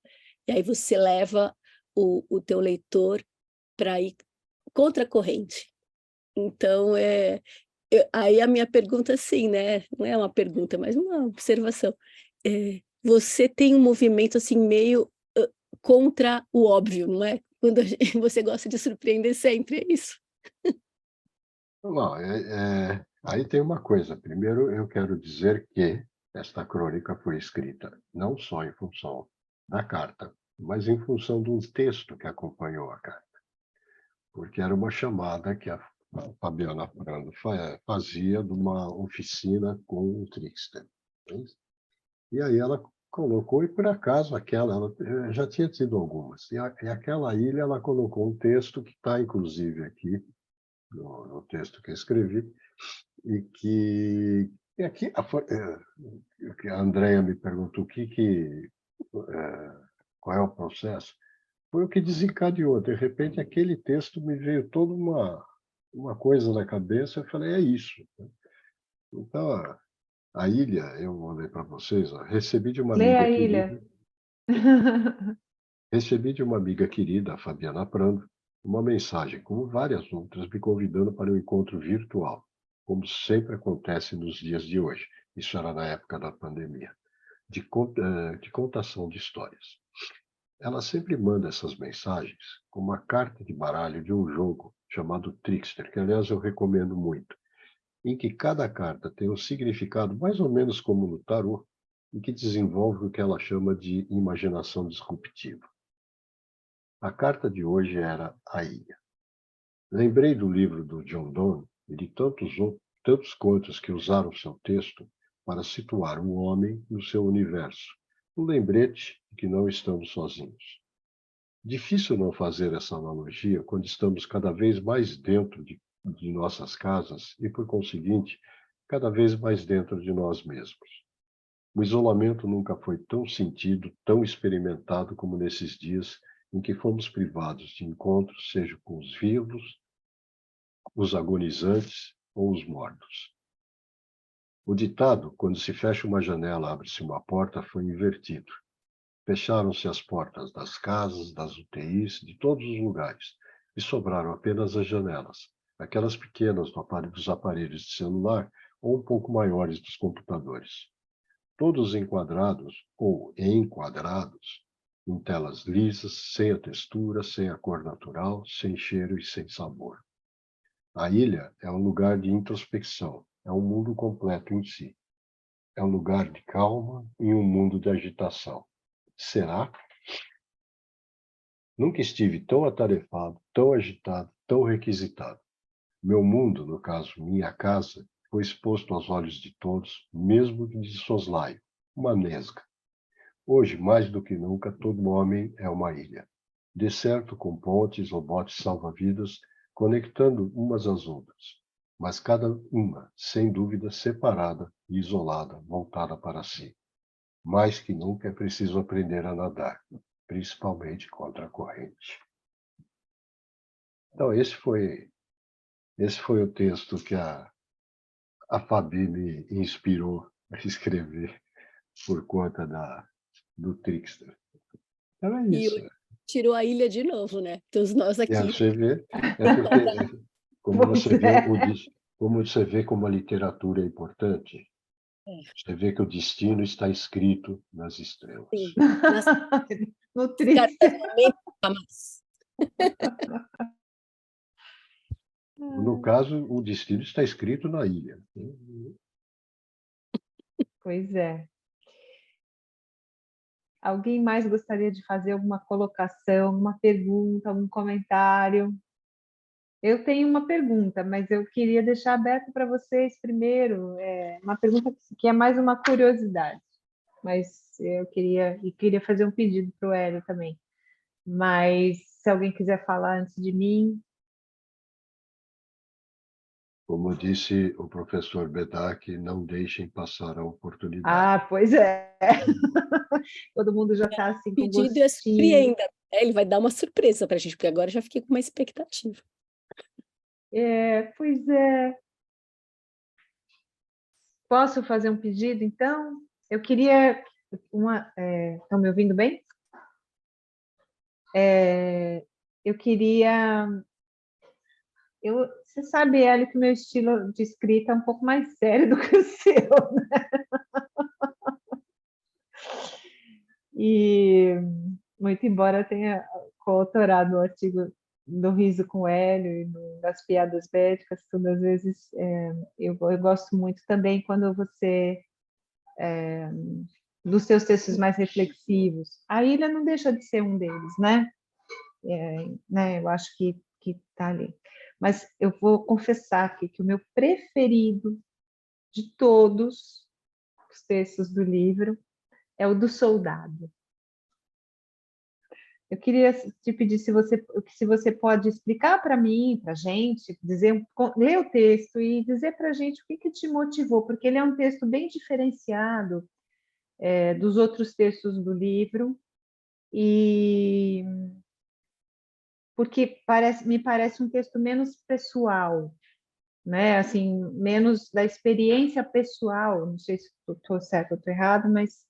e aí você leva o teu leitor para ir contra a corrente. Então, aí a minha pergunta, sim, né? Não é uma pergunta, mas uma observação. Você tem um movimento assim meio contra o óbvio, não é? Quando você gosta de surpreender sempre, é isso? Não, aí tem uma coisa. Primeiro, eu quero dizer que esta crônica foi escrita não só em função da carta, mas em função de um texto que acompanhou a carta. Porque era uma chamada que a Fabiana Prando fazia de uma oficina com o Trickster. E aí ela colocou, e por acaso ela já tinha tido algumas, e aquela ilha ela colocou um texto que está inclusive aqui, no texto que eu escrevi, e que aqui a Andrea me perguntou qual é o processo. Foi o que desencadeou. De repente, aquele texto me veio toda uma coisa na cabeça, eu falei, é isso. Então, a ilha, eu vou ler para vocês, recebi de uma Lê amiga a querida, ilha. recebi de uma amiga querida, a Fabiana Prando, uma mensagem, como várias outras, me convidando para um encontro virtual, como sempre acontece nos dias de hoje. Isso era na época da pandemia, de contação de histórias. Ela sempre manda essas mensagens com uma carta de baralho de um jogo chamado Trickster, que, aliás, eu recomendo muito, em que cada carta tem um significado mais ou menos como no tarô, e que desenvolve o que ela chama de imaginação disruptiva. A carta de hoje era a ilha. Lembrei do livro do John Donne e de tantos contos que usaram seu texto para situar um homem no seu universo. Um lembrete de que não estamos sozinhos. Difícil não fazer essa analogia quando estamos cada vez mais dentro de nossas casas e, por conseguinte, cada vez mais dentro de nós mesmos. O isolamento nunca foi tão sentido, tão experimentado como nesses dias em que fomos privados de encontros, seja com os vivos, os agonizantes ou os mortos. O ditado, quando se fecha uma janela, abre-se uma porta, foi invertido. Fecharam-se as portas das casas, das UTIs, de todos os lugares, e sobraram apenas as janelas, aquelas pequenas dos aparelhos de celular ou um pouco maiores dos computadores. Todos enquadrados ou enquadrados em telas lisas, sem a textura, sem a cor natural, sem cheiro e sem sabor. A ilha é um lugar de introspecção, é um mundo completo em si. É um lugar de calma em um mundo de agitação. Será? Nunca estive tão atarefado, tão agitado, tão requisitado. Meu mundo, no caso, minha casa, foi exposto aos olhos de todos, mesmo de soslaio, uma nesga. Hoje, mais do que nunca, todo homem é uma ilha. Decerto com pontes ou botes salva-vidas, conectando umas às outras, mas cada uma, sem dúvida, separada e isolada, voltada para si. Mais que nunca é preciso aprender a nadar, principalmente contra a corrente. Então, esse foi o texto que a Fabi me inspirou a escrever por conta do Trickster. Então é E isso. tirou a ilha de novo, né? Todos nós aqui. Você vê, porque como você vê como a literatura é importante, você vê que o destino está escrito nas estrelas. Sim. No Trickster. No no caso, o destino está escrito na ilha. Pois é. Alguém mais gostaria de fazer alguma colocação, alguma pergunta, algum comentário? Eu tenho uma pergunta, mas eu queria deixar aberto para vocês primeiro. Uma pergunta que é mais uma curiosidade, mas eu queria fazer um pedido para o Hélio também. Mas se alguém quiser falar antes de mim. Como disse o professor Bedak, não deixem passar a oportunidade. Ah, pois é. Todo mundo já está assim com Pedido gostinho. é surpreenda. Ele vai dar uma surpresa para a gente, porque agora eu já fiquei com uma expectativa. Pois é. Posso fazer um pedido, então? Eu queria estão me ouvindo bem? Eu queria... Você sabe, Hélio, que o meu estilo de escrita é um pouco mais sério do que o seu, né? E, muito embora eu tenha coautorado o artigo do Riso com o Hélio e das piadas bélicas, todas as vezes eu gosto muito também quando você... dos seus textos mais reflexivos. A Ilha não deixa de ser um deles, né? Eu acho que está ali. Mas eu vou confessar aqui que o meu preferido de todos os textos do livro é o do soldado. Eu queria te pedir se você pode explicar para mim, para a gente, ler o texto e dizer para a gente o que te motivou, porque ele é um texto bem diferenciado dos outros textos do livro, e porque me parece um texto menos pessoal, né? Assim, menos da experiência pessoal. Não sei se estou certo ou estou errado, mas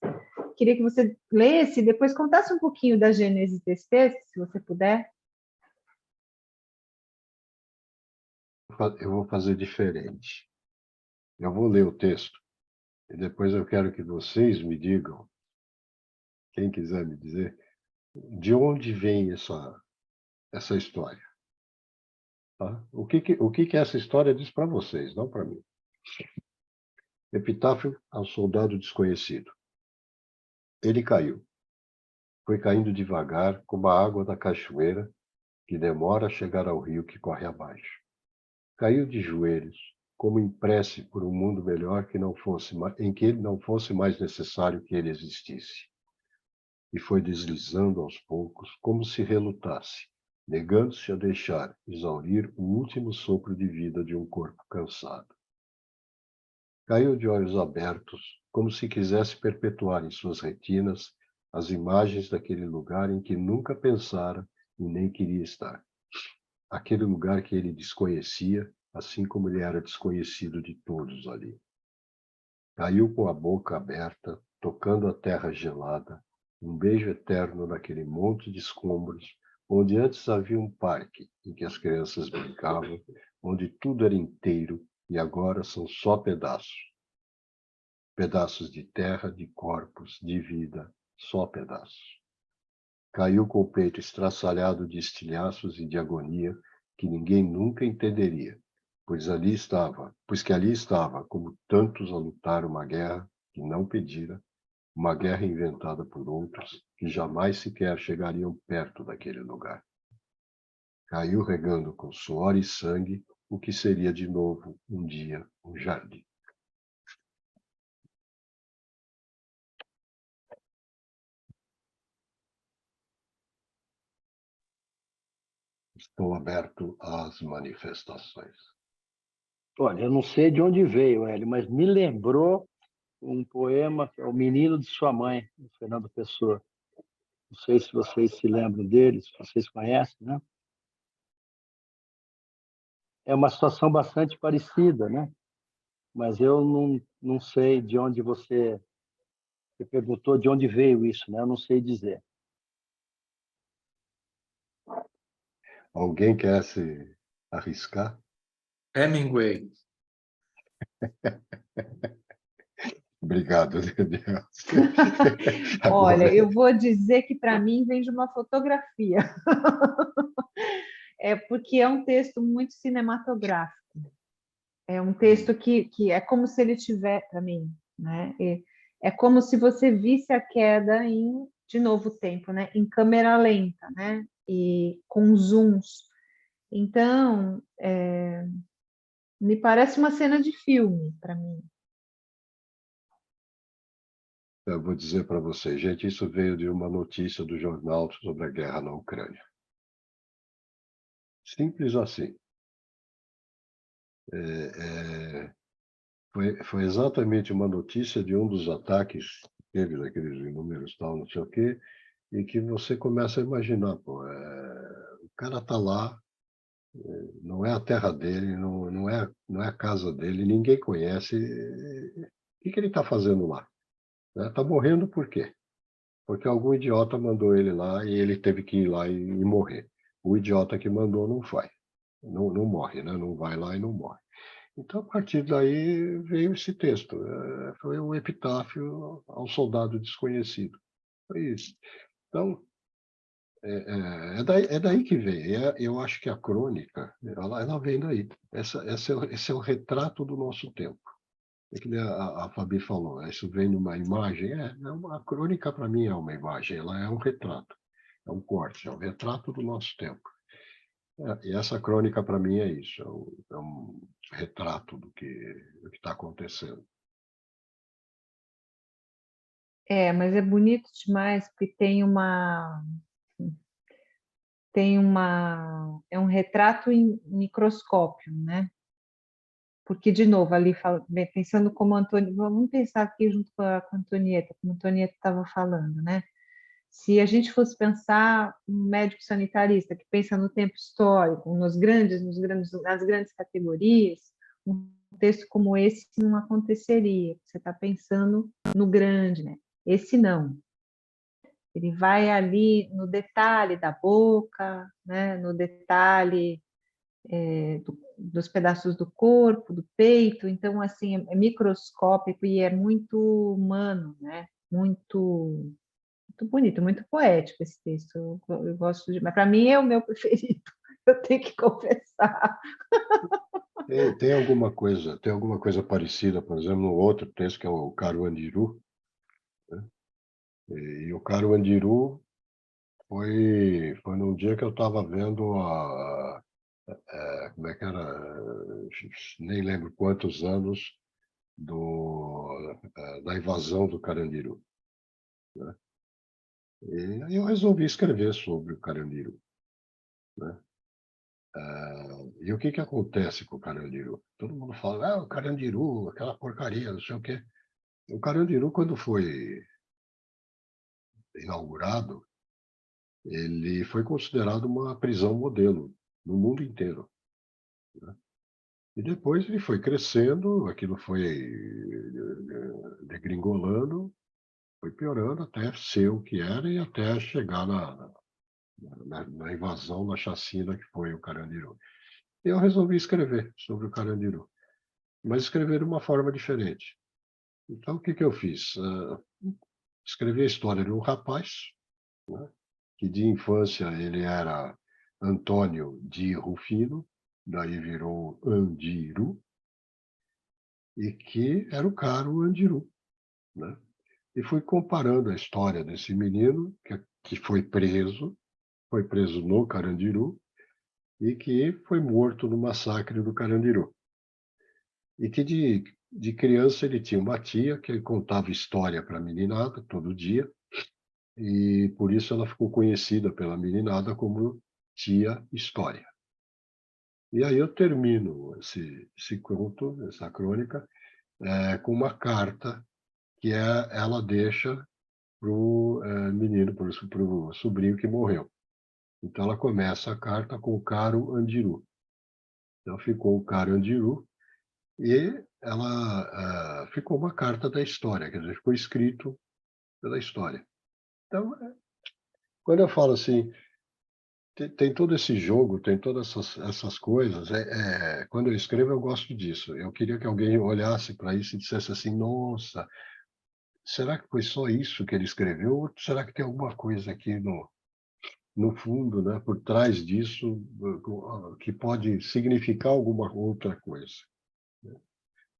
queria que você lesse e depois contasse um pouquinho da gênese desse texto, se você puder. Eu vou fazer diferente. Eu vou ler o texto e depois eu quero que vocês me digam, quem quiser me dizer, de onde vem essa história. Tá? O que essa história diz para vocês, não para mim. Epitáfio ao soldado desconhecido. Ele caiu. Foi caindo devagar, como a água da cachoeira, que demora a chegar ao rio que corre abaixo. Caiu de joelhos, como em prece por um mundo melhor em que não fosse mais necessário que ele existisse. E foi deslizando aos poucos, como se relutasse, negando-se a deixar exaurir o último sopro de vida de um corpo cansado. Caiu de olhos abertos, como se quisesse perpetuar em suas retinas as imagens daquele lugar em que nunca pensara e nem queria estar. Aquele lugar que ele desconhecia, assim como ele era desconhecido de todos ali. Caiu com a boca aberta, tocando a terra gelada, um beijo eterno naquele monte de escombros, onde antes havia um parque em que as crianças brincavam, onde tudo era inteiro e agora são só pedaços. Pedaços de terra, de corpos, de vida, só pedaços. Caiu com o peito estraçalhado de estilhaços e de agonia que ninguém nunca entenderia, pois que ali estava, como tantos a lutar uma guerra que não pedira, uma guerra inventada por outros que jamais sequer chegariam perto daquele lugar. Caiu regando com suor e sangue o que seria de novo um dia um jardim. Estou aberto às manifestações. Olha, eu não sei de onde veio, Hélio, mas me lembrou um poema que é O Menino de Sua Mãe, do Fernando Pessoa. Não sei se vocês se lembram dele, se vocês conhecem, né? É uma situação bastante parecida, né? Mas eu não sei de onde você perguntou de onde veio isso, né? Eu não sei dizer. Alguém quer se arriscar? Hemingway. Obrigado, Daniel. Olha, eu vou dizer que para mim vem de uma fotografia. Porque é um texto muito cinematográfico. É um texto que é como se ele tiver, para mim, né? É como se você visse a queda em, de novo, tempo, né? Em câmera lenta, né? E com zooms. Então, me parece uma cena de filme para mim. Eu vou dizer para vocês, gente, isso veio de uma notícia do jornal sobre a guerra na Ucrânia. Simples assim. Foi exatamente uma notícia de um dos ataques que teve daqueles inúmeros tal, não sei o quê, e que você começa a imaginar, pô, o cara está lá, não é a terra dele, não é a casa dele, ninguém conhece. O que ele está fazendo lá? Está morrendo por quê? Porque algum idiota mandou ele lá e ele teve que ir lá e morrer. O idiota que mandou não vai, não morre, né? Não vai lá e não morre. Então, a partir daí veio esse texto. Foi um epitáfio ao soldado desconhecido. Foi isso. Então, é daí que vem. Eu acho que a crônica, ela vem daí. Esse é o retrato do nosso tempo. É que nem a Fabi falou, isso vem numa imagem. A crônica, para mim, é uma imagem. Ela é um retrato, é um corte, é um retrato do nosso tempo. E essa crônica, para mim, é isso. É um retrato do que está acontecendo. Mas é bonito demais, porque é um retrato em microscópio, né? Porque, de novo, ali pensando como Antônio, vamos pensar aqui junto com a Antonieta, como a Antonieta estava falando, né? Se a gente fosse pensar um médico sanitarista que pensa no tempo histórico, nas grandes categorias, um texto como esse não aconteceria. Você está pensando no grande, né? Esse não. Ele vai ali no detalhe da boca, né? No detalhe dos pedaços do corpo, do peito. Então, assim, é microscópico e é muito humano, né? Muito bonito, muito poético esse texto. Eu gosto de, mas para mim é o meu preferido. Eu tenho que confessar. Tem alguma coisa parecida, por exemplo, no outro texto que é o Caruandiru, né? E o Caruandiru foi num dia que eu estava vendo como é que era, nem lembro quantos anos da invasão do Carandiru, né? E aí eu resolvi escrever sobre o Carandiru, né? E o que acontece com o Carandiru? Todo mundo fala, o Carandiru, aquela porcaria, não sei o quê. O Carandiru, quando foi inaugurado, ele foi considerado uma prisão modelo no mundo inteiro, né? E depois ele foi crescendo, aquilo foi degringolando, foi piorando até ser o que era e até chegar na invasão, na chacina que foi o Carandiru. E eu resolvi escrever sobre o Carandiru, mas escrever de uma forma diferente. Então, o que eu fiz? Escrevi a história de um rapaz, né, que de infância ele era Antônio de Rufino, daí virou Andiru, e que era o Caro Andiru, né? E fui comparando a história desse menino que foi preso no Carandiru e que foi morto no massacre do Carandiru. E que de criança ele tinha uma tia que contava história para a meninada todo dia, e por isso ela ficou conhecida pela meninada como Tia História. E aí eu termino esse conto, essa crônica, com uma carta que ela deixa para o menino, para o sobrinho que morreu. Então ela começa a carta com o Caro Andiru. Então ficou o Caro Andiru e ela ficou uma carta da história, quer dizer, ficou escrito pela história. Então, quando eu falo assim, tem todo esse jogo, tem todas essas coisas. Quando eu escrevo, eu gosto disso. Eu queria que alguém olhasse para isso e dissesse assim: nossa, será que foi só isso que ele escreveu? Ou será que tem alguma coisa aqui no fundo, né, por trás disso, que pode significar alguma outra coisa?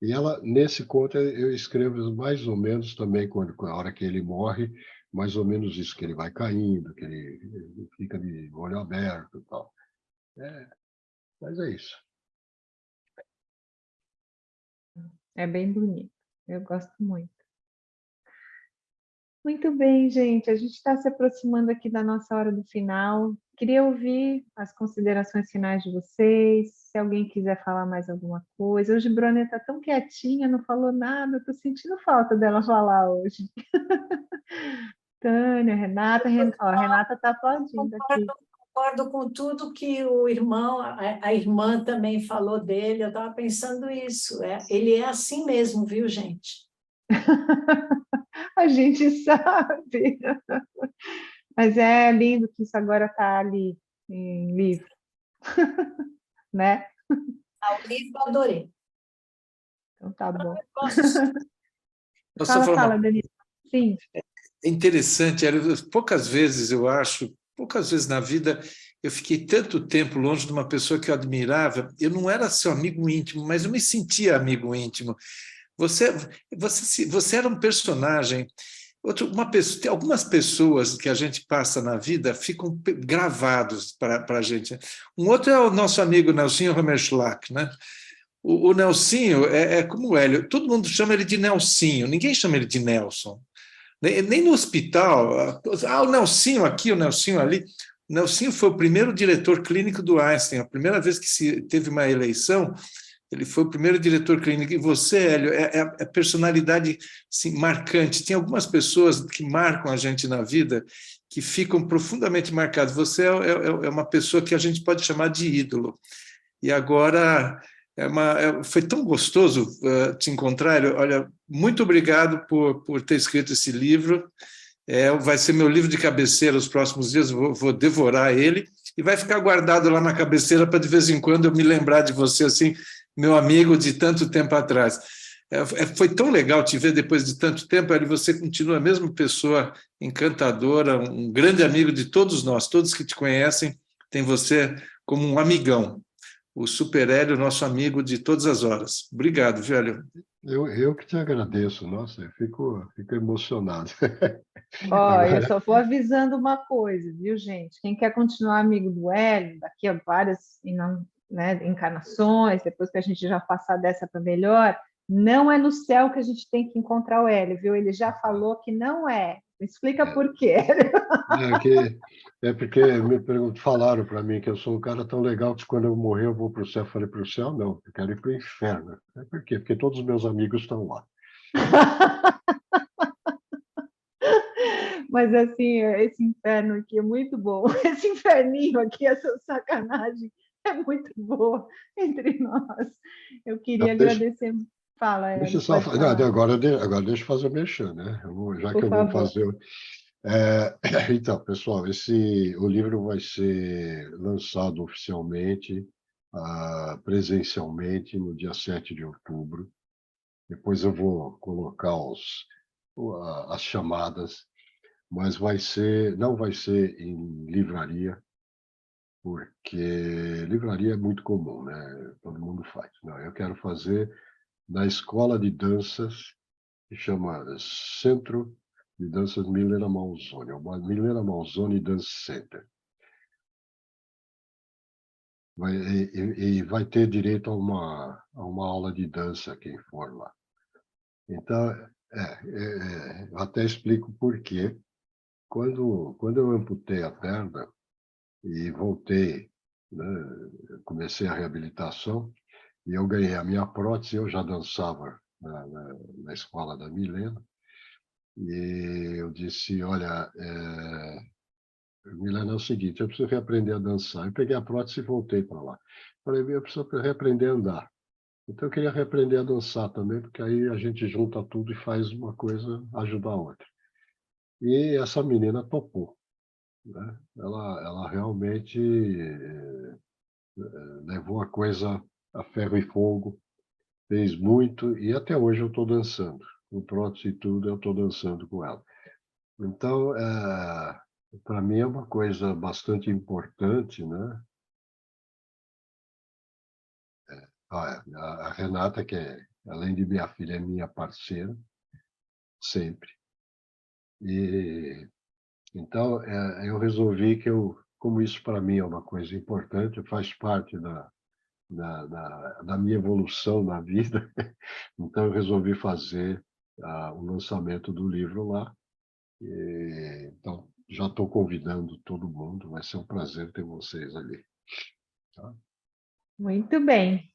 E ela, nesse conto, eu escrevo mais ou menos também, quando, a hora que ele morre, mais ou menos isso, que ele vai caindo, que ele fica de olho aberto e tal. Mas é isso. É bem bonito. Eu gosto muito. Muito bem, gente. A gente está se aproximando aqui da nossa hora do final. Queria ouvir as considerações finais de vocês. Se alguém quiser falar mais alguma coisa. Hoje a Bruna está tão quietinha, não falou nada. Estou sentindo falta dela falar hoje. Tânia, Renata. Ó, Renata está aplaudindo aqui. Concordo com tudo que o irmão, a irmã também falou dele. Eu estava pensando isso. Ele é assim mesmo, viu, gente? A gente sabe. Mas é lindo que isso agora está ali em livro. Né? O livro eu adorei. Então tá bom. Fala, Danilo. Sim. É interessante, poucas vezes eu acho, poucas vezes na vida eu fiquei tanto tempo longe de uma pessoa que eu admirava. Eu não era seu amigo íntimo, mas eu me sentia amigo íntimo. Você era um personagem. Tem algumas pessoas que a gente passa na vida ficam gravados para a gente. Um outro é o nosso amigo Nelsinho Romerschlag, né? O Nelsinho é como o Hélio, todo mundo chama ele de Nelsinho, ninguém chama ele de Nelson. Nem no hospital. O Nelsinho aqui, o Nelsinho ali. O Nelsinho foi o primeiro diretor clínico do Einstein. A primeira vez que se teve uma eleição, ele foi o primeiro diretor clínico. E você, Hélio, é personalidade assim, marcante. Tem algumas pessoas que marcam a gente na vida que ficam profundamente marcadas. Você é uma pessoa que a gente pode chamar de ídolo. E agora foi tão gostoso te encontrar, Hélio. Olha, muito obrigado por ter escrito esse livro. Vai ser meu livro de cabeceira os próximos dias, vou devorar ele e vai ficar guardado lá na cabeceira para de vez em quando eu me lembrar de você, assim, meu amigo de tanto tempo atrás. Foi tão legal te ver depois de tanto tempo, Hélio, você continua a mesma pessoa encantadora, um grande amigo de todos nós, todos que te conhecem, tem você como um amigão. O Super Hélio, nosso amigo de todas as horas. Obrigado, viu, Hélio? Eu que te agradeço. Nossa, eu fico emocionado. Eu só vou avisando uma coisa, viu, gente? Quem quer continuar amigo do Hélio, daqui a várias encarnações, depois que a gente já passar dessa para melhor, não é no céu que a gente tem que encontrar o Hélio, viu? Ele já falou que não é. Explica por quê. Porque falaram para mim que eu sou um cara tão legal que quando eu morrer eu vou para o céu. Eu falei, para o céu não, eu quero ir para o inferno. Por quê? Porque todos os meus amigos estão lá. Mas assim, esse inferno aqui é muito bom. Esse inferninho aqui, essa sacanagem é muito boa entre nós. Eu queria agradecer. Fala, Deixa Hélio, eu só falar. agora deixa eu fazer o merchan, né? Já que eu vou fazer. Então, pessoal, o livro vai ser lançado oficialmente, presencialmente, no dia 7 de outubro. Depois eu vou colocar as chamadas, mas não vai ser em livraria, porque livraria é muito comum, né? Todo mundo faz. Não, eu quero fazer na escola de danças, que chama Centro de Danças Milena Malzone, o Milena Malzone Dance Center. Vai ter direito a uma aula de dança quem for lá. Então, eu até explico por quê. Quando eu amputei a perna e voltei, né, comecei a reabilitação, e eu ganhei a minha prótese, eu já dançava na escola da Milena, e eu disse, olha, Milena, é o seguinte, eu preciso reaprender a dançar. Eu peguei a prótese e voltei para lá. Falei, eu preciso reaprender a andar. Então eu queria reaprender a dançar também, porque aí a gente junta tudo e faz uma coisa ajuda a outra. E essa menina topou, né? Ela realmente levou a coisa a ferro e fogo, fez muito, e até hoje eu estou dançando. Com prótese e tudo, eu estou dançando com ela. Então, para mim é uma coisa bastante importante, né? A Renata, que além de minha filha, é minha parceira, sempre. E então eu resolvi que como isso para mim é uma coisa importante, faz parte da minha evolução na vida, então eu resolvi fazer o lançamento do livro lá. Então, já estou convidando todo mundo, vai ser um prazer ter vocês ali. Tá? Muito bem.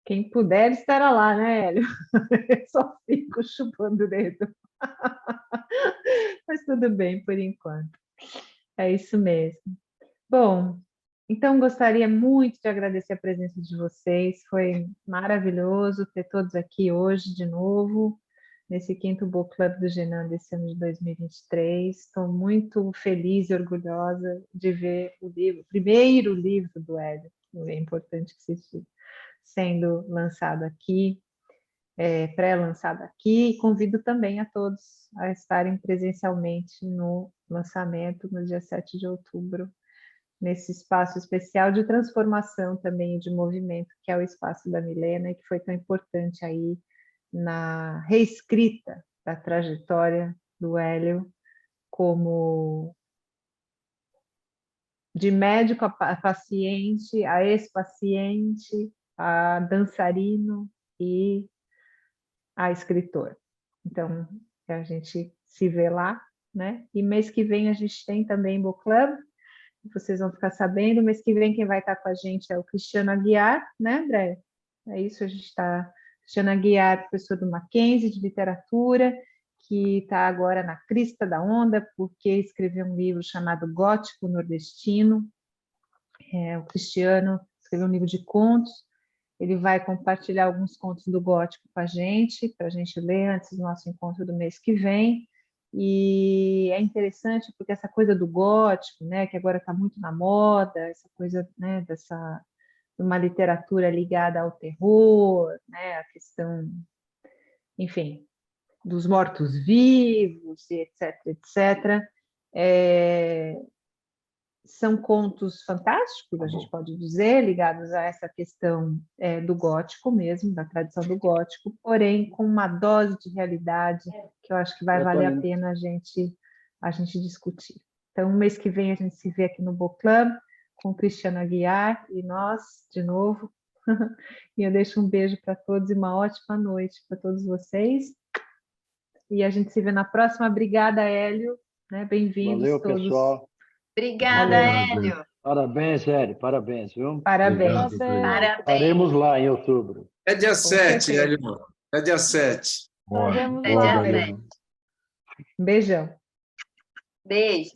Quem puder estará lá, né, Hélio? Eu só fico chupando o dedo. Mas tudo bem por enquanto. É isso mesmo. Bom, então gostaria muito de agradecer a presença de vocês. Foi maravilhoso ter todos aqui hoje de novo, nesse 5º Book Club do Genan desse ano de 2023. Estou muito feliz e orgulhosa de ver o primeiro livro do Hélio, é importante que se diga, sendo lançado aqui, pré-lançado aqui, e convido também a todos a estarem presencialmente no lançamento, no dia 7 de outubro, nesse espaço especial de transformação também e de movimento, que é o espaço da Milena, e que foi tão importante aí na reescrita da trajetória do Hélio como de médico a paciente, a ex-paciente, a dançarino e a escritor. Então, a gente se vê lá, né? E mês que vem a gente tem também Book Club, vocês vão ficar sabendo. Mês que vem quem vai estar com a gente é o Cristiano Aguiar, né, André? É isso, a gente está... Cristiano Aguiar, professor do Mackenzie de literatura, que está agora na crista da onda, porque escreveu um livro chamado Gótico Nordestino. O Cristiano escreveu um livro de contos. Ele vai compartilhar alguns contos do Gótico com a gente, para a gente ler antes do nosso encontro do mês que vem. E é interessante porque essa coisa do gótico, né, que agora está muito na moda, essa coisa, né, de uma literatura ligada ao terror, né, a questão, enfim, dos mortos-vivos, etc., etc., são contos fantásticos, a gente pode dizer, ligados a essa questão do gótico mesmo, da tradição do gótico, porém com uma dose de realidade que eu acho que vai valer a pena a gente discutir. Então, mês que vem a gente se vê aqui no Book Club com o Cristiano Aguiar e nós, de novo. E eu deixo um beijo para todos e uma ótima noite para todos vocês. E a gente se vê na próxima. Obrigada, Hélio. Né? Bem-vindos Valeu, todos. pessoal. Obrigada, Hélio. Parabéns, Hélio. Parabéns, viu? Parabéns. Parabéns. Estaremos lá em outubro. É dia 7, certeza. Hélio. É dia 7. Estaremos É lá. dia 7. Beijão. Beijo.